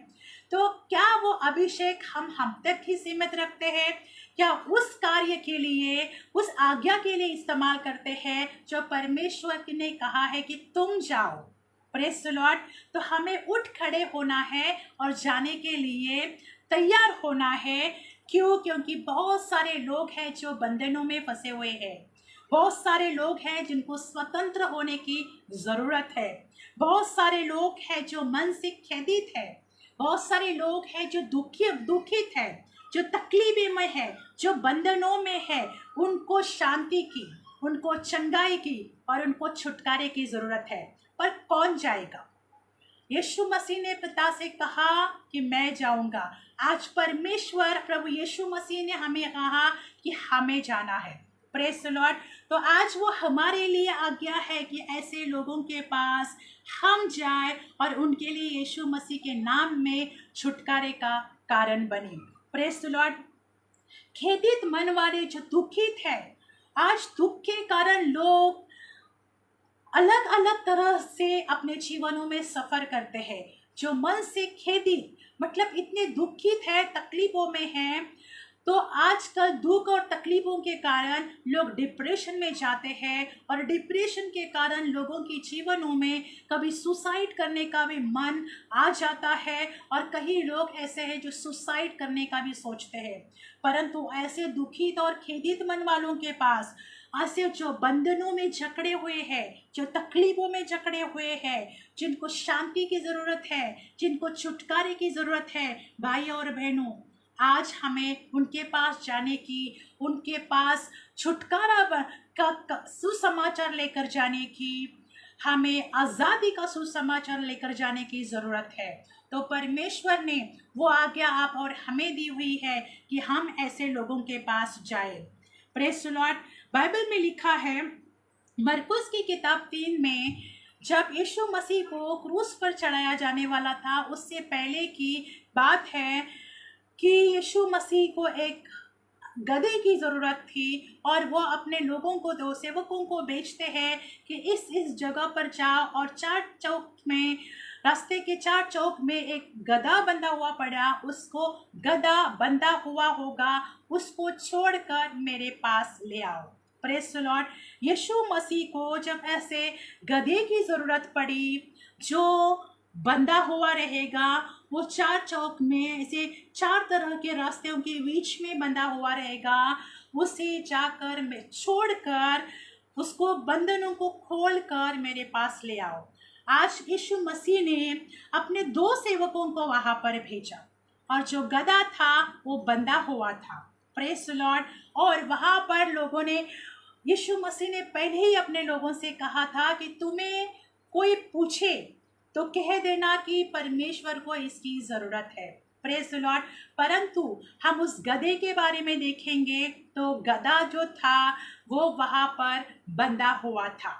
तो क्या वो अभिषेक हम तक ही सीमित रखते हैं, क्या उस कार्य के लिए, उस आज्ञा के लिए इस्तेमाल करते हैं जो परमेश्वर ने कहा है कि तुम जाओ। Praise the Lord. तो हमें उठ खड़े होना है और जाने के लिए तैयार होना है। क्यों? क्योंकि बहुत सारे लोग हैं जो बंधनों में फंसे हुए हैं, बहुत सारे लोग हैं जिनको स्वतंत्र होने की ज़रूरत है, बहुत सारे लोग हैं जो मन से खेदित है, बहुत सारे लोग हैं जो दुखित है, जो तकलीफ में है, जो बंधनों में है। उनको शांति की, उनको चंगाई की और उनको छुटकारे की ज़रूरत है। पर कौन जाएगा? यीशु मसीह ने पिता से कहा कि मैं जाऊंगा। आज परमेश्वर प्रभु यीशु मसीह ने हमें कहा कि हमें जाना है। Praise the Lord. तो आज वो हमारे लिए आज्ञा है कि ऐसे लोगों के पास हम जाएं और उनके लिए यीशु मसीह के नाम में छुटकारे का कारण बने। Praise the Lord. खेदित मन वाले जो दुखित है, आज दुख के कारण लोग अलग अलग तरह से अपने जीवनों में सफ़र करते हैं। जो मन से खेदित मतलब इतने दुखित है, तकलीफ़ों में हैं, तो आजकल दुख और तकलीफ़ों के कारण लोग डिप्रेशन में जाते हैं और डिप्रेशन के कारण लोगों के जीवनों में कभी सुसाइड करने का भी मन आ जाता है और कई लोग ऐसे हैं जो सुसाइड करने का भी सोचते हैं। परंतु ऐसे दुखित और खेदित मन वालों के पास, ऐसे जो बंधनों में जकड़े हुए हैं, जो तकलीफ़ों में जकड़े हुए हैं, जिनको शांति की ज़रूरत है, जिनको छुटकारे की ज़रूरत है, भाई और बहनों, आज हमें उनके पास जाने की, उनके पास छुटकारा का सुसमाचार लेकर जाने की, हमें आज़ादी का सुसमाचार लेकर जाने की ज़रूरत है। तो परमेश्वर ने वो आज्ञा आप और हमें दी हुई है कि हम ऐसे लोगों के पास जाए। Praise the Lord. बाइबल में लिखा है, मरकुस की किताब 3 में, जब यीशु मसीह को क्रूस पर चढ़ाया जाने वाला था, उससे पहले की बात है कि यीशु मसीह को एक गधे की ज़रूरत थी और वो अपने लोगों को, दो सेवकों को भेजते हैं कि इस जगह पर जाओ और 4 चौक में, रास्ते के 4 चौक में एक गधा बंधा हुआ पड़ा, उसको गधा बंधा हुआ होगा, उसको छोड़कर मेरे पास ले आओ। Praise the lord. यीशु मसीह को जब ऐसे गधे की ज़रूरत पड़ी जो बंधा हुआ रहेगा, वो 4 चौक में ऐसे 4 तरह के रास्तों के बीच में बंधा हुआ रहेगा, उसे जाकर मैं छोड़कर उसको बंधनों को खोलकर मेरे पास ले आओ। आज यीशु मसीह ने अपने 2 सेवकों को वहाँ पर भेजा और जो गधा था वो बंधा हुआ था। Praise the Lord. और वहाँ पर लोगों ने, यीशु मसीह ने पहले ही अपने लोगों से कहा था कि तुम्हें कोई पूछे तो कह देना कि परमेश्वर को इसकी ज़रूरत है। Praise the Lord. परंतु हम उस गधे के बारे में देखेंगे तो गधा जो था वो वहाँ पर बंधा हुआ था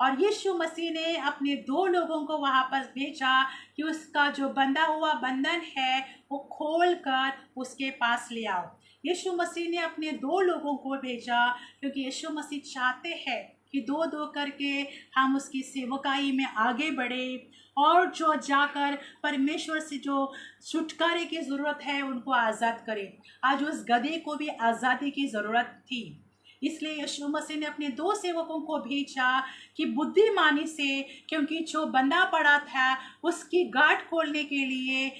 और यीशु मसीह ने अपने 2 लोगों को वहाँ पर भेजा कि उसका जो बंधा हुआ बंधन है वो खोल कर उसके पास ले आओ। यीशु मसीह ने अपने 2 लोगों को भेजा, क्योंकि यीशु मसीह चाहते हैं कि 2-2 करके हम उसकी सेवकाई में आगे बढ़े और जो जाकर परमेश्वर से जो छुटकारे की ज़रूरत है उनको आज़ाद करें। आज उस गधे को भी आज़ादी की ज़रूरत थी, इसलिए यीशु मसीह ने अपने 2 सेवकों को भेजा कि बुद्धिमानी से, क्योंकि जो बंधा पड़ा था उसकी गांठ खोलने के लिए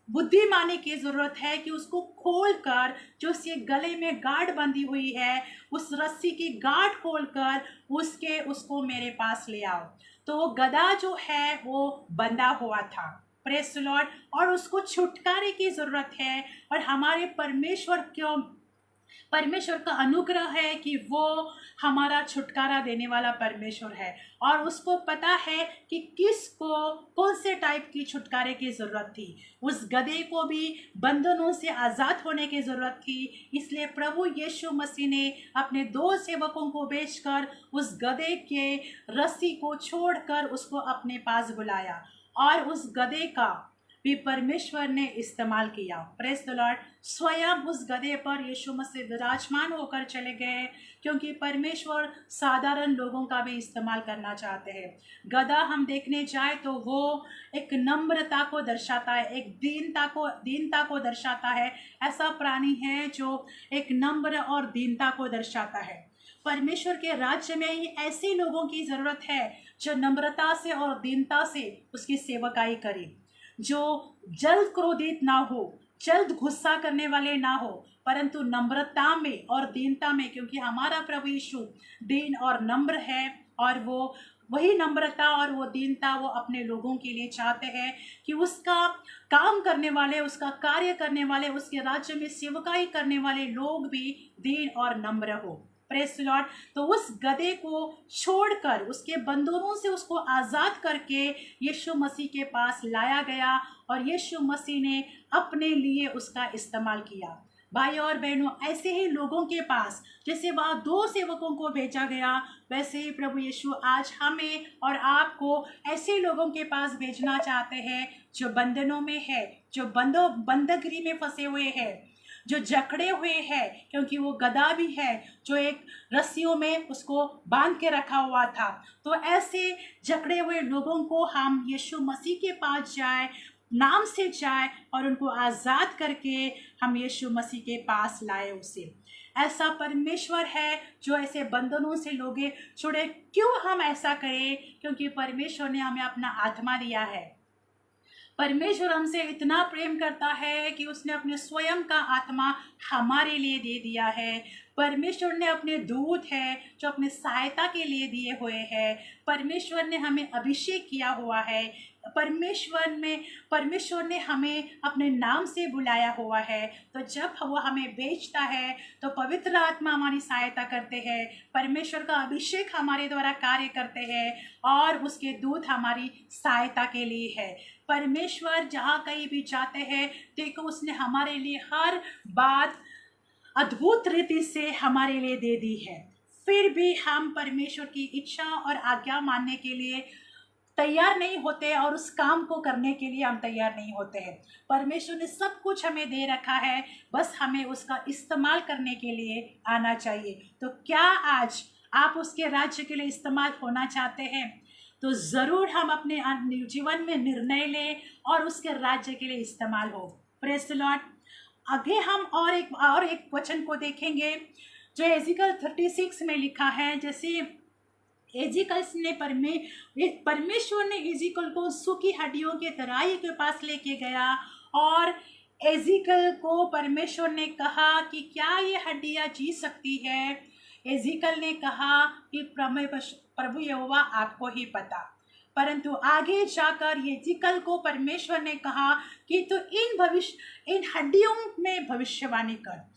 बुद्धिमानी की ज़रूरत है कि उसको खोलकर, जो उसके गले में गांठ बंधी हुई है, उस रस्सी की गांठ खोलकर उसको मेरे पास ले आओ। तो वो गधा जो है वो बंधा हुआ था, प्रेज़ द लॉर्ड, और उसको छुटकारे की ज़रूरत है। और हमारे परमेश्वर का अनुग्रह है कि वो हमारा छुटकारा देने वाला परमेश्वर है, और उसको पता है कि किसको कौन से टाइप की छुटकारे की ज़रूरत थी। उस गधे को भी बंधनों से आज़ाद होने की ज़रूरत थी, इसलिए प्रभु यीशु मसीह ने अपने 2 सेवकों को भेजकर उस गधे के रस्सी को छोड़कर उसको अपने पास बुलाया, और उस गधे का भी परमेश्वर ने इस्तेमाल किया। Praise the Lord. स्वयं उस गधे पर यीशु मसीह विराजमान होकर चले गए, क्योंकि परमेश्वर साधारण लोगों का भी इस्तेमाल करना चाहते हैं। गधा हम देखने जाए तो वो एक नम्रता को दर्शाता है, एक दीनता को दर्शाता है। ऐसा प्राणी है जो एक नम्र और दीनता को दर्शाता है। परमेश्वर के राज्य में ही ऐसे लोगों की ज़रूरत है जो नम्रता से और दीनता से उसकी सेवकाई करें, जो जल्द क्रोधित ना हो, जल्द गुस्सा करने वाले ना हो, परंतु नम्रता में और दीनता में, क्योंकि हमारा प्रभु यीशु दीन और नम्र है, और वो वही नम्रता और वो दीनता वो अपने लोगों के लिए चाहते हैं कि उसका काम करने वाले, उसका कार्य करने वाले, उसके राज्य में सेवकाई करने वाले लोग भी दीन और नम्र हो। Praise the Lord. तो उस गधे को छोड़कर, उसके बंधनों से उसको आज़ाद करके यीशु मसीह के पास लाया गया, और यीशु मसीह ने अपने लिए उसका इस्तेमाल किया। भाई और बहनों, ऐसे ही लोगों के पास, जैसे वहाँ 2 सेवकों को भेजा गया, वैसे ही प्रभु यीशु आज हमें और आपको ऐसे लोगों के पास भेजना चाहते हैं जो बंधनों में है, जो बंदगी में फंसे हुए हैं, जो जकड़े हुए हैं, क्योंकि वो गधा भी है जो एक रस्सियों में उसको बांध के रखा हुआ था। तो ऐसे जकड़े हुए लोगों को हम यीशु मसीह के पास जाए, नाम से जाए, और उनको आज़ाद करके हम यीशु मसीह के पास लाए उसे। ऐसा परमेश्वर है जो ऐसे बंधनों से लोग छुड़े। क्यों हम ऐसा करें? क्योंकि परमेश्वर ने हमें अपना आत्मा दिया है। परमेश्वर हमसे इतना प्रेम करता है कि उसने अपने स्वयं का आत्मा हमारे लिए दे दिया है। परमेश्वर ने अपने दूत है जो अपने सहायता के लिए दिए हुए हैं। परमेश्वर ने हमें अभिषेक किया हुआ है। परमेश्वर ने हमें अपने नाम से बुलाया हुआ है। तो जब वो हमें भेजता है तो पवित्र आत्मा हमारी सहायता करते हैं, परमेश्वर का अभिषेक हमारे द्वारा कार्य करते हैं, और उसके दूत हमारी सहायता के लिए है। परमेश्वर जहाँ कहीं भी जाते हैं, देखो उसने हमारे लिए हर बात अद्भुत रीति से हमारे लिए दे दी है। फिर भी हम परमेश्वर की इच्छा और आज्ञा मानने के लिए तैयार नहीं होते, और उस काम को करने के लिए हम तैयार नहीं होते हैं। परमेश्वर ने सब कुछ हमें दे रखा है, बस हमें उसका इस्तेमाल करने के लिए आना चाहिए। तो क्या आज आप उसके राज्य के लिए इस्तेमाल होना चाहते हैं? तो ज़रूर हम अपने जीवन में निर्णय लें और उसके राज्य के लिए इस्तेमाल हो। Praise the Lord. आगे हम और एक वचन को देखेंगे जो एजिकल 36 में लिखा है। जैसे एजिकल ने परमेश्वर ने एजिकल को सूखी हड्डियों के तराई के पास लेके गया, और एजिकल को परमेश्वर ने कहा कि क्या ये हड्डियां जी सकती है? एजिकल ने कहा कि प्रभु यहोवा आपको ही पता। परंतु आगे जाकर एजिकल को परमेश्वर ने कहा कि तो इन हड्डियों में भविष्यवाणी कर।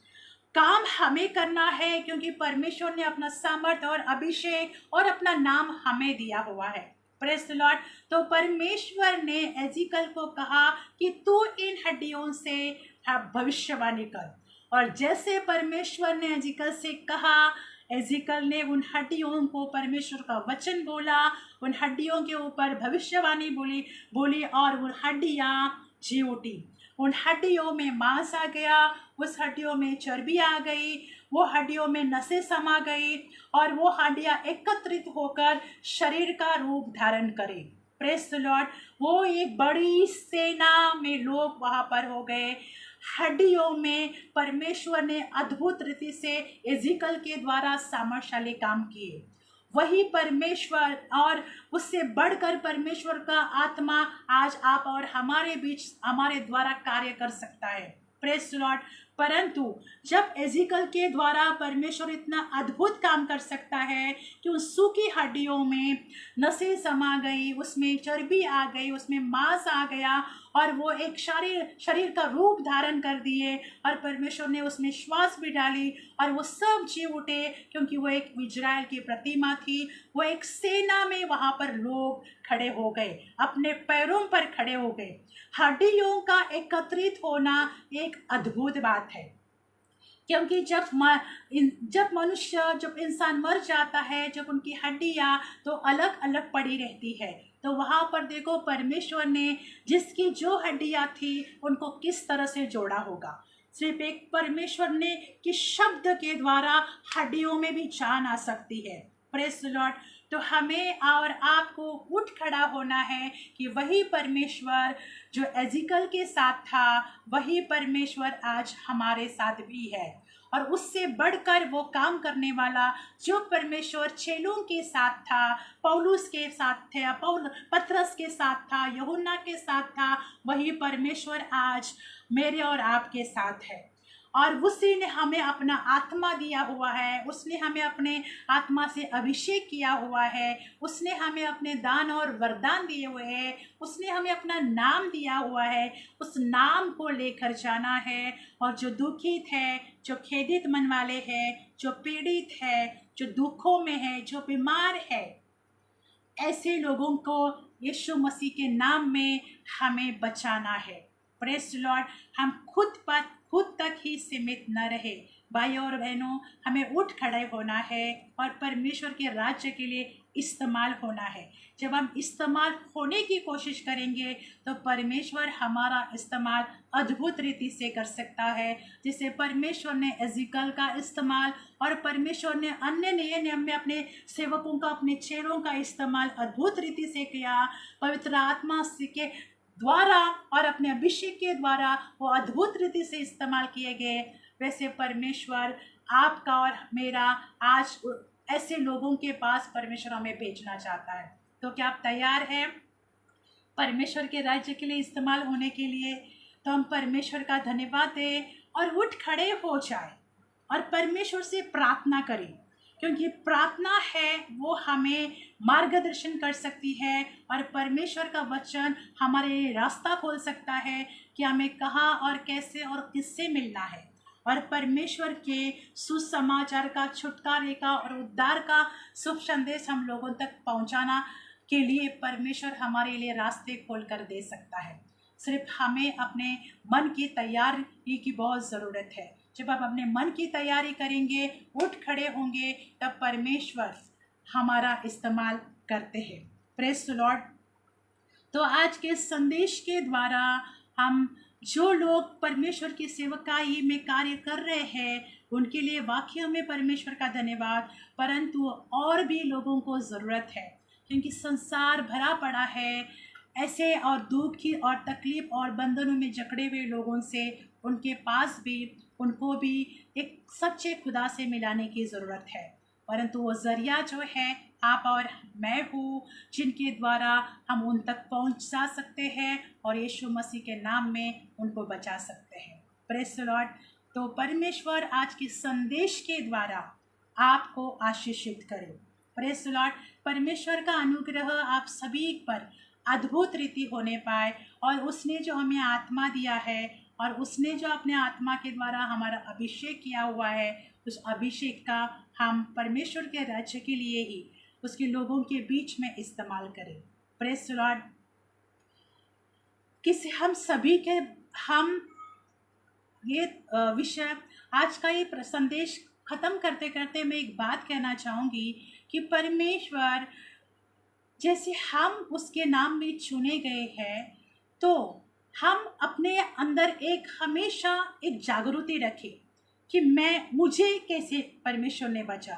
काम हमें करना है, क्योंकि परमेश्वर ने अपना सामर्थ्य और अभिषेक और अपना नाम हमें दिया हुआ है। Praise the Lord. तो परमेश्वर ने एजिकल को कहा कि तू इन हड्डियों से भविष्यवाणी कर, और जैसे परमेश्वर ने एजिकल से कहा, एजिकल ने उन हड्डियों को परमेश्वर का वचन बोला, उन हड्डियों के ऊपर भविष्यवाणी बोली और उन हड्डियाँ जी उठी। उन हड्डियों में मांस आ गया, उस हड्डियों में चर्बी आ गई, वो हड्डियों में नसें समा गई और वो हड्डियां एकत्रित होकर शरीर का रूप धारण करें। Praise the Lord. वो एक बड़ी सेना में लोग वहां पर हो गए। हड्डियों में परमेश्वर ने अद्भुत रीति से एजिकल के द्वारा सामर्थ्यशाली काम किए। वही परमेश्वर और उससे बढ़कर परमेश्वर का आत्मा आज आप और हमारे बीच हमारे द्वारा कार्य कर सकता है। Praise the Lord. परंतु जब एजिकल के द्वारा परमेश्वर इतना अद्भुत काम कर सकता है कि उन सूखी हड्डियों में नसें समा गई, उसमें चर्बी आ गई, उसमें मांस आ गया और वो एक शरीर का रूप धारण कर दिए और परमेश्वर ने उसमें श्वास भी डाली और वो सब जी उठे, क्योंकि वो एक इजराइल की प्रतिमा थी। वो एक सेना में वहाँ पर लोग खड़े हो गए, अपने पैरों पर खड़े हो गए। हड्डियों का एकत्रित होना एक अद्भुत बात है, क्योंकि जब मनुष्य जब इंसान मर जाता है, जब उनकी हड्डियाँ तो अलग अलग पड़ी रहती है, तो वहाँ पर देखो परमेश्वर ने जिसकी जो हड्डियाँ थी उनको किस तरह से जोड़ा होगा। सिर्फ एक परमेश्वर ने कि शब्द के द्वारा हड्डियों में भी जान आ सकती है। Praise the Lord. तो हमें और आपको उठ खड़ा होना है कि वही परमेश्वर जो एजिकल के साथ था, वही परमेश्वर आज हमारे साथ भी है। और उससे बढ़कर वो काम करने वाला जो परमेश्वर चेलों के साथ था, पौलुस के साथ थे, पतरस के साथ था, यूहन्ना के साथ था, वही परमेश्वर आज मेरे और आपके साथ है। और उसी ने हमें अपना आत्मा दिया हुआ है, उसने हमें अपने आत्मा से अभिषेक किया हुआ है, उसने हमें अपने दान और वरदान दिए हुए हैं, उसने हमें अपना नाम दिया हुआ है। उस नाम को लेकर जाना है और जो दुखित है, जो खेदित मन वाले हैं, जो पीड़ित है, जो दुखों में है, जो बीमार है, ऐसे लोगों को यीशु मसीह के नाम में हमें बचाना है। Praise the Lord. हम खुद तक ही सीमित न रहे। भाइयों और बहनों, हमें उठ खड़े होना है और परमेश्वर के राज्य के लिए इस्तेमाल होना है। जब हम इस्तेमाल होने की कोशिश करेंगे तो परमेश्वर हमारा इस्तेमाल अद्भुत रीति से कर सकता है। जिसे परमेश्वर ने एजिकल का इस्तेमाल और परमेश्वर ने अन्य नए नियम में अपने सेवकों का, अपने चेलों का इस्तेमाल अद्भुत रीति से किया। पवित्र आत्मा के द्वारा और अपने अभिषेक के द्वारा वो अद्भुत रीति से इस्तेमाल किए गए। वैसे परमेश्वर आपका और मेरा आज ऐसे लोगों के पास परमेश्वर हमें भेजना चाहता है। तो क्या आप तैयार हैं परमेश्वर के राज्य के लिए इस्तेमाल होने के लिए? तो हम परमेश्वर का धन्यवाद दें और उठ खड़े हो जाए और परमेश्वर से प्रार्थना करें, क्योंकि प्रार्थना है वो हमें मार्गदर्शन कर सकती है और परमेश्वर का वचन हमारे लिए रास्ता खोल सकता है कि हमें कहाँ और कैसे और किससे मिलना है। और परमेश्वर के सुसमाचार का, छुटकारे का और उद्धार का शुभ संदेश हम लोगों तक पहुंचाना के लिए परमेश्वर हमारे लिए रास्ते खोल कर दे सकता है। सिर्फ हमें अपने मन की तैयारी की बहुत ज़रूरत है। जब आप अपने मन की तैयारी करेंगे, उठ खड़े होंगे, तब परमेश्वर हमारा इस्तेमाल करते हैं। Praise the Lord. तो आज के संदेश के द्वारा हम जो लोग परमेश्वर की सेवकाई में कार्य कर रहे हैं उनके लिए वाकई में परमेश्वर का धन्यवाद। परंतु और भी लोगों को ज़रूरत है, क्योंकि संसार भरा पड़ा है ऐसे और दुखी और तकलीफ और बंधनों में जकड़े हुए लोगों से। उनके पास भी उनको भी एक सच्चे खुदा से मिलाने की ज़रूरत है। परंतु वो ज़रिया जो है आप और मैं हूँ, जिनके द्वारा हम उन तक पहुँचा सकते हैं और यीशु मसीह के नाम में उनको बचा सकते हैं। Praise the Lord. तो परमेश्वर आज के संदेश के द्वारा आपको आशीषित करे। Praise the Lord. परमेश्वर का अनुग्रह आप सभी पर अद्भुत रीति होने पाए और उसने जो हमें आत्मा दिया है और उसने जो अपने आत्मा के द्वारा हमारा अभिषेक किया हुआ है, उस अभिषेक का हम परमेश्वर के राज्य के लिए ही उसके लोगों के बीच में इस्तेमाल करें। Praise the Lord. किसी हम सभी के हम ये विषय आज का ये संदेश ख़त्म करते करते मैं एक बात कहना चाहूँगी कि परमेश्वर जैसे हम उसके नाम में चुने गए हैं, तो हम अपने अंदर एक हमेशा एक जागृति रखें कि मुझे कैसे परमेश्वर ने बचा,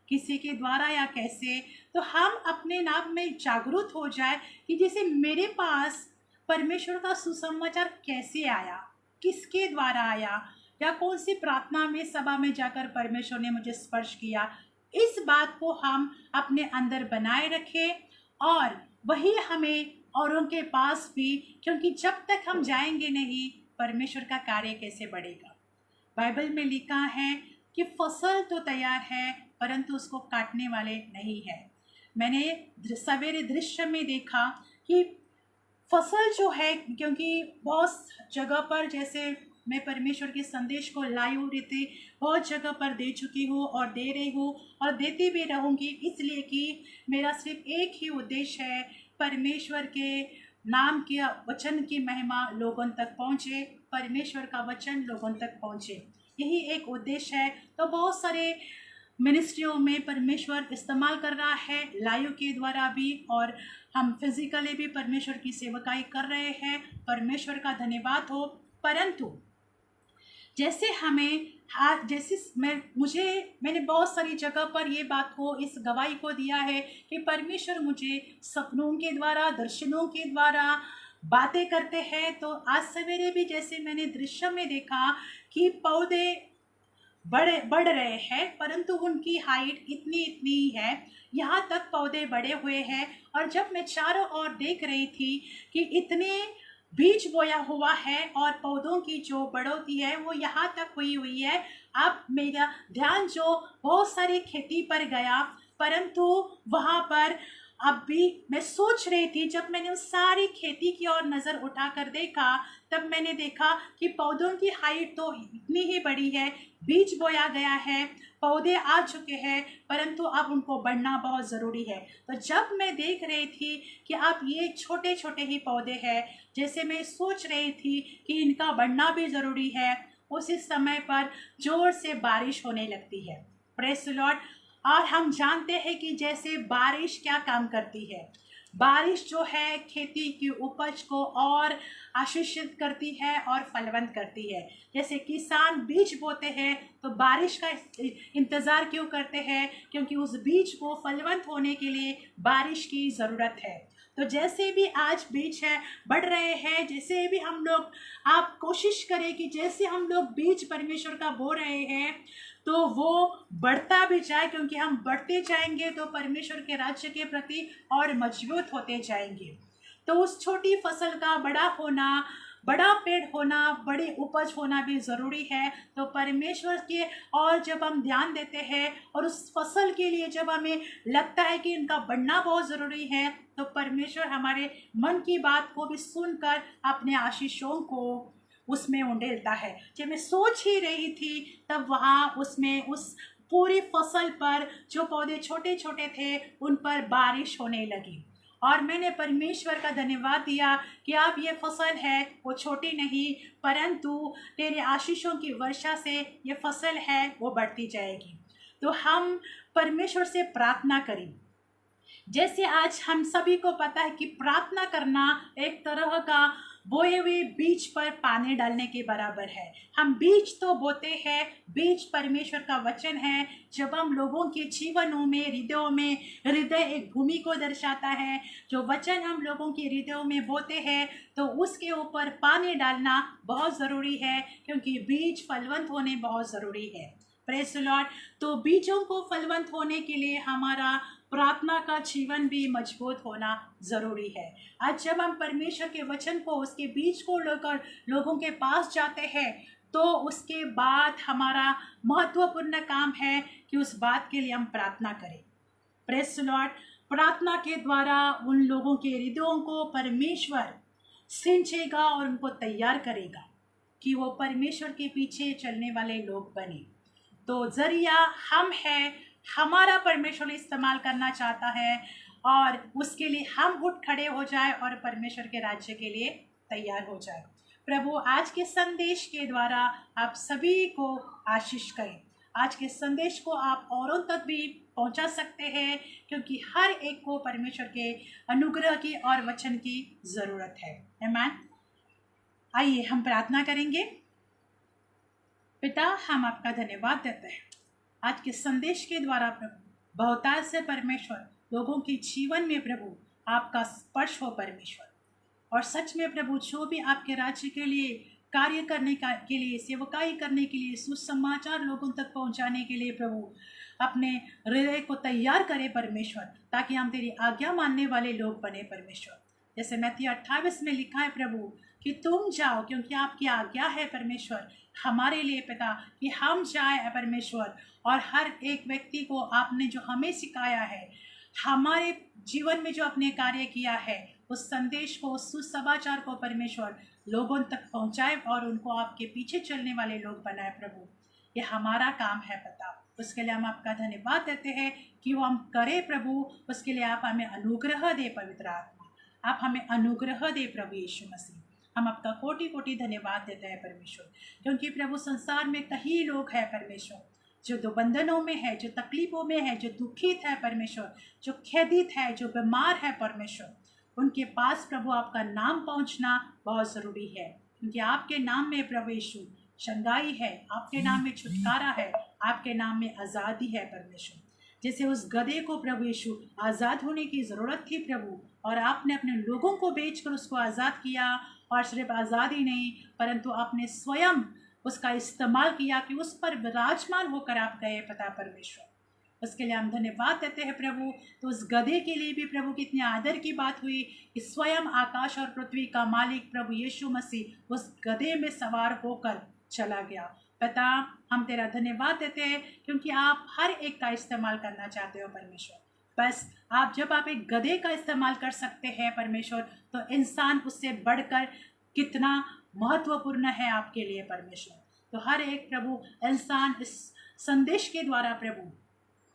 किसी के द्वारा या कैसे, तो हम अपने नाम में जागरूक हो जाए कि जैसे मेरे पास परमेश्वर का सुसमाचार कैसे आया, किसके द्वारा आया, या कौन सी प्रार्थना में सभा में जाकर परमेश्वर ने मुझे स्पर्श किया। इस बात को हम अपने अंदर बनाए रखें और वही हमें औरों के पास भी, क्योंकि जब तक हम जाएंगे नहीं परमेश्वर का कार्य कैसे बढ़ेगा। बाइबल में लिखा है कि फसल तो तैयार है परंतु उसको काटने वाले नहीं है। मैंने सवेरे दृश्य में देखा कि फसल जो है, क्योंकि बहुत जगह पर जैसे मैं परमेश्वर के संदेश को लाइव रहती बहुत जगह पर दे चुकी हूँ और दे रही हूँ और देती भी रहूँगी, इसलिए कि मेरा सिर्फ एक ही उद्देश्य है, परमेश्वर के नाम के वचन की महिमा लोगों तक पहुँचे, परमेश्वर का वचन लोगों तक पहुँचे, यही एक उद्देश्य है। तो बहुत सारे मिनिस्ट्रियों में परमेश्वर इस्तेमाल कर रहा है, लाइव के द्वारा भी, और हम फिजिकली भी परमेश्वर की सेवकाई कर रहे हैं, परमेश्वर का धन्यवाद हो। परंतु जैसे मैंने बहुत सारी जगह पर ये बात को, इस गवाही को दिया है कि परमेश्वर मुझे सपनों के द्वारा, दर्शनों के द्वारा बातें करते हैं। तो आज सवेरे भी जैसे मैंने दृश्य में देखा कि पौधे बढ़ रहे हैं परंतु उनकी हाइट इतनी ही है, यहाँ तक पौधे बड़े हुए हैं। और जब मैं चारों ओर देख रही थी कि इतने बीज बोया हुआ है और पौधों की जो बढ़ोतरी है वो यहाँ तक हुई है। अब मेरा ध्यान जो बहुत सारी खेती पर गया, परंतु वहाँ पर अब भी मैं सोच रही थी, जब मैंने उस सारी खेती की ओर नज़र उठाकर देखा तब मैंने देखा कि पौधों की हाइट तो इतनी ही बड़ी है, बीज बोया गया है, पौधे आ चुके हैं, परंतु अब उनको बढ़ना बहुत ज़रूरी है। तो जब मैं देख रही थी कि अब ये छोटे छोटे ही पौधे हैं, जैसे मैं सोच रही थी कि इनका बढ़ना भी ज़रूरी है, उसी समय पर ज़ोर से बारिश होने लगती है। Praise the Lord. और हम जानते हैं कि जैसे बारिश क्या काम करती है, बारिश जो है खेती की उपज को और आशीषित करती है और फलवंत करती है। जैसे किसान बीज बोते हैं तो बारिश का इंतज़ार क्यों करते हैं, क्योंकि उस बीज को फलवंत होने के लिए बारिश की ज़रूरत है। तो जैसे भी आज बीज है बढ़ रहे हैं, जैसे भी हम लोग, आप कोशिश करें कि जैसे हम लोग बीज परमेश्वर का बो रहे हैं तो वो बढ़ता भी जाए, क्योंकि हम बढ़ते जाएंगे तो परमेश्वर के राज्य के प्रति और मजबूत होते जाएंगे। तो उस छोटी फसल का बड़ा होना, बड़ा पेड़ होना, बड़ी उपज होना भी ज़रूरी है। तो परमेश्वर के और जब हम ध्यान देते हैं और उस फसल के लिए जब हमें लगता है कि इनका बढ़ना बहुत ज़रूरी है, तो परमेश्वर हमारे मन की बात को भी सुनकर अपने आशीषों को उसमें उंडेलता है। जब मैं सोच ही रही थी तब वहाँ उसमें उस पूरी फसल पर जो पौधे छोटे छोटे थे उन पर बारिश होने लगी और मैंने परमेश्वर का धन्यवाद दिया कि अब ये फसल है वो छोटी नहीं, परंतु तेरे आशीषों की वर्षा से ये फसल है वो बढ़ती जाएगी। तो हम परमेश्वर से प्रार्थना करें। जैसे आज हम सभी को पता है कि प्रार्थना करना एक तरह का बोए हुए बीज पर पानी डालने के बराबर है। हम बीज तो बोते हैं, बीज परमेश्वर का वचन है। जब हम लोगों के जीवनों में, हृदयों में, हृदय एक भूमि को दर्शाता है, जो वचन हम लोगों के हृदयों में बोते हैं तो उसके ऊपर पानी डालना बहुत ज़रूरी है, क्योंकि बीज फलवंत होने बहुत ज़रूरी है। Praise the Lord. तो बीजों को फलवंत होने के लिए हमारा प्रार्थना का जीवन भी मजबूत होना ज़रूरी है। आज जब हम परमेश्वर के वचन को, उसके बीज को लेकर लोगों के पास जाते हैं तो उसके बाद हमारा महत्वपूर्ण काम है कि उस बात के लिए हम प्रार्थना करें। Praise the Lord. प्रार्थना के द्वारा उन लोगों के हृदयों को परमेश्वर सिंचेगा और उनको तैयार करेगा कि वो परमेश्वर के पीछे चलने वाले लोग बने। तो जरिया हम हैं, हमारा परमेश्वर इस्तेमाल करना चाहता है और उसके लिए हम उठ खड़े हो जाए और परमेश्वर के राज्य के लिए तैयार हो जाए। प्रभु आज के संदेश के द्वारा आप सभी को आशीष करें। आज के संदेश को आप औरों तक भी पहुंचा सकते हैं, क्योंकि हर एक को परमेश्वर के अनुग्रह की और वचन की ज़रूरत है। आमीन। आइए हम प्रार्थना करेंगे। पिता, हम आपका धन्यवाद देते हैं आज के संदेश के द्वारा प्रभु, बहुतायत से परमेश्वर लोगों के जीवन में प्रभु आपका स्पर्श हो परमेश्वर। और सच में प्रभु, जो भी आपके राज्य के लिए कार्य करने के लिए, सेवकाई करने के लिए, सुसमाचार लोगों तक पहुंचाने के लिए प्रभु अपने हृदय को तैयार करे परमेश्वर, ताकि हम तेरी आज्ञा मानने वाले लोग बने परमेश्वर। जैसे मत्ती 28 में लिखा है प्रभु कि तुम जाओ, क्योंकि आपकी आज्ञा है परमेश्वर हमारे लिए पिता कि हम जाए परमेश्वर, और हर एक व्यक्ति को आपने जो हमें सिखाया है, हमारे जीवन में जो आपने कार्य किया है, उस संदेश को, उस सुसमाचार को परमेश्वर लोगों तक पहुंचाए और उनको आपके पीछे चलने वाले लोग बनाए प्रभु। ये हमारा काम है पिता, उसके लिए हम आपका धन्यवाद देते हैं कि वो हम करें प्रभु। उसके लिए आप हमें अनुग्रह दे पवित्र आत्मा, आप हमें अनुग्रह दे प्रभु यीशु मसीह। हम आपका कोटि कोटि धन्यवाद देते हैं परमेश्वर, क्योंकि प्रभु संसार में कई लोग हैं परमेश्वर जो दो बंधनों में है, जो तकलीफों में है, जो दुखित है परमेश्वर, जो खेदित है, जो बीमार है परमेश्वर। उनके पास प्रभु आपका नाम पहुंचना बहुत ज़रूरी है, क्योंकि आपके नाम में प्रभु यीशु शंगाई है, आपके नाम में छुटकारा है, आपके नाम में आज़ादी है परमेश्वर। जैसे उस गधे को प्रभु यीशु आज़ाद होने की ज़रूरत थी प्रभु, और आपने अपने लोगों को बेचकर उसको आज़ाद किया, और सिर्फ आज़ादी नहीं परंतु आपने स्वयं उसका इस्तेमाल किया कि उस पर विराजमान होकर आप गए पिता परमेश्वर। उसके लिए हम धन्यवाद देते हैं प्रभु। तो उस गधे के लिए भी प्रभु कितनी आदर की बात हुई कि स्वयं आकाश और पृथ्वी का मालिक प्रभु यीशु मसीह उस गधे में सवार होकर चला गया। पिता, हम तेरा धन्यवाद देते हैं क्योंकि आप हर एक का इस्तेमाल करना चाहते हो परमेश्वर। बस जब आप एक गधे का इस्तेमाल कर सकते हैं परमेश्वर, तो इंसान उससे बढ़कर कितना महत्वपूर्ण है आपके लिए परमेश्वर। तो हर एक प्रभु इंसान इस संदेश के द्वारा प्रभु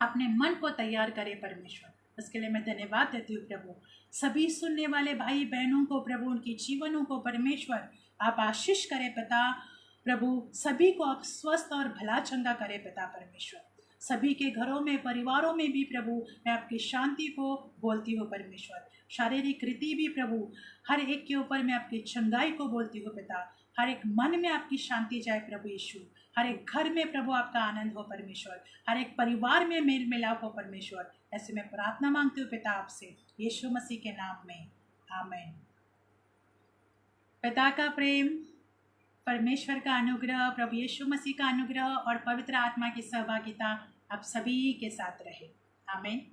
अपने मन को तैयार करे परमेश्वर। उसके लिए मैं धन्यवाद देती हूँ प्रभु। सभी सुनने वाले भाई बहनों को प्रभु, उनकी जीवनों को परमेश्वर आप आशीष करें पिता प्रभु। सभी को आप स्वस्थ और भला चंगा करें पिता परमेश्वर। सभी के घरों में, परिवारों में भी प्रभु मैं आपकी शांति को बोलती हूँ परमेश्वर। शारीरिक रीति भी प्रभु हर एक के ऊपर मैं आपकी चंगाई को बोलती हूँ पिता। हर एक मन में आपकी शांति जाए प्रभु यीशु। हर एक घर में प्रभु आपका आनंद हो परमेश्वर। हर एक परिवार में मेल मिलाप हो परमेश्वर। ऐसे मैं प्रार्थना मांगती हूँ पिता आपसे यीशु मसीह के नाम में, आमीन। पिता का प्रेम, परमेश्वर का अनुग्रह, प्रभु यीशु मसीह का अनुग्रह और पवित्र आत्मा की सहभागिता आप सभी के साथ रहे। आमीन।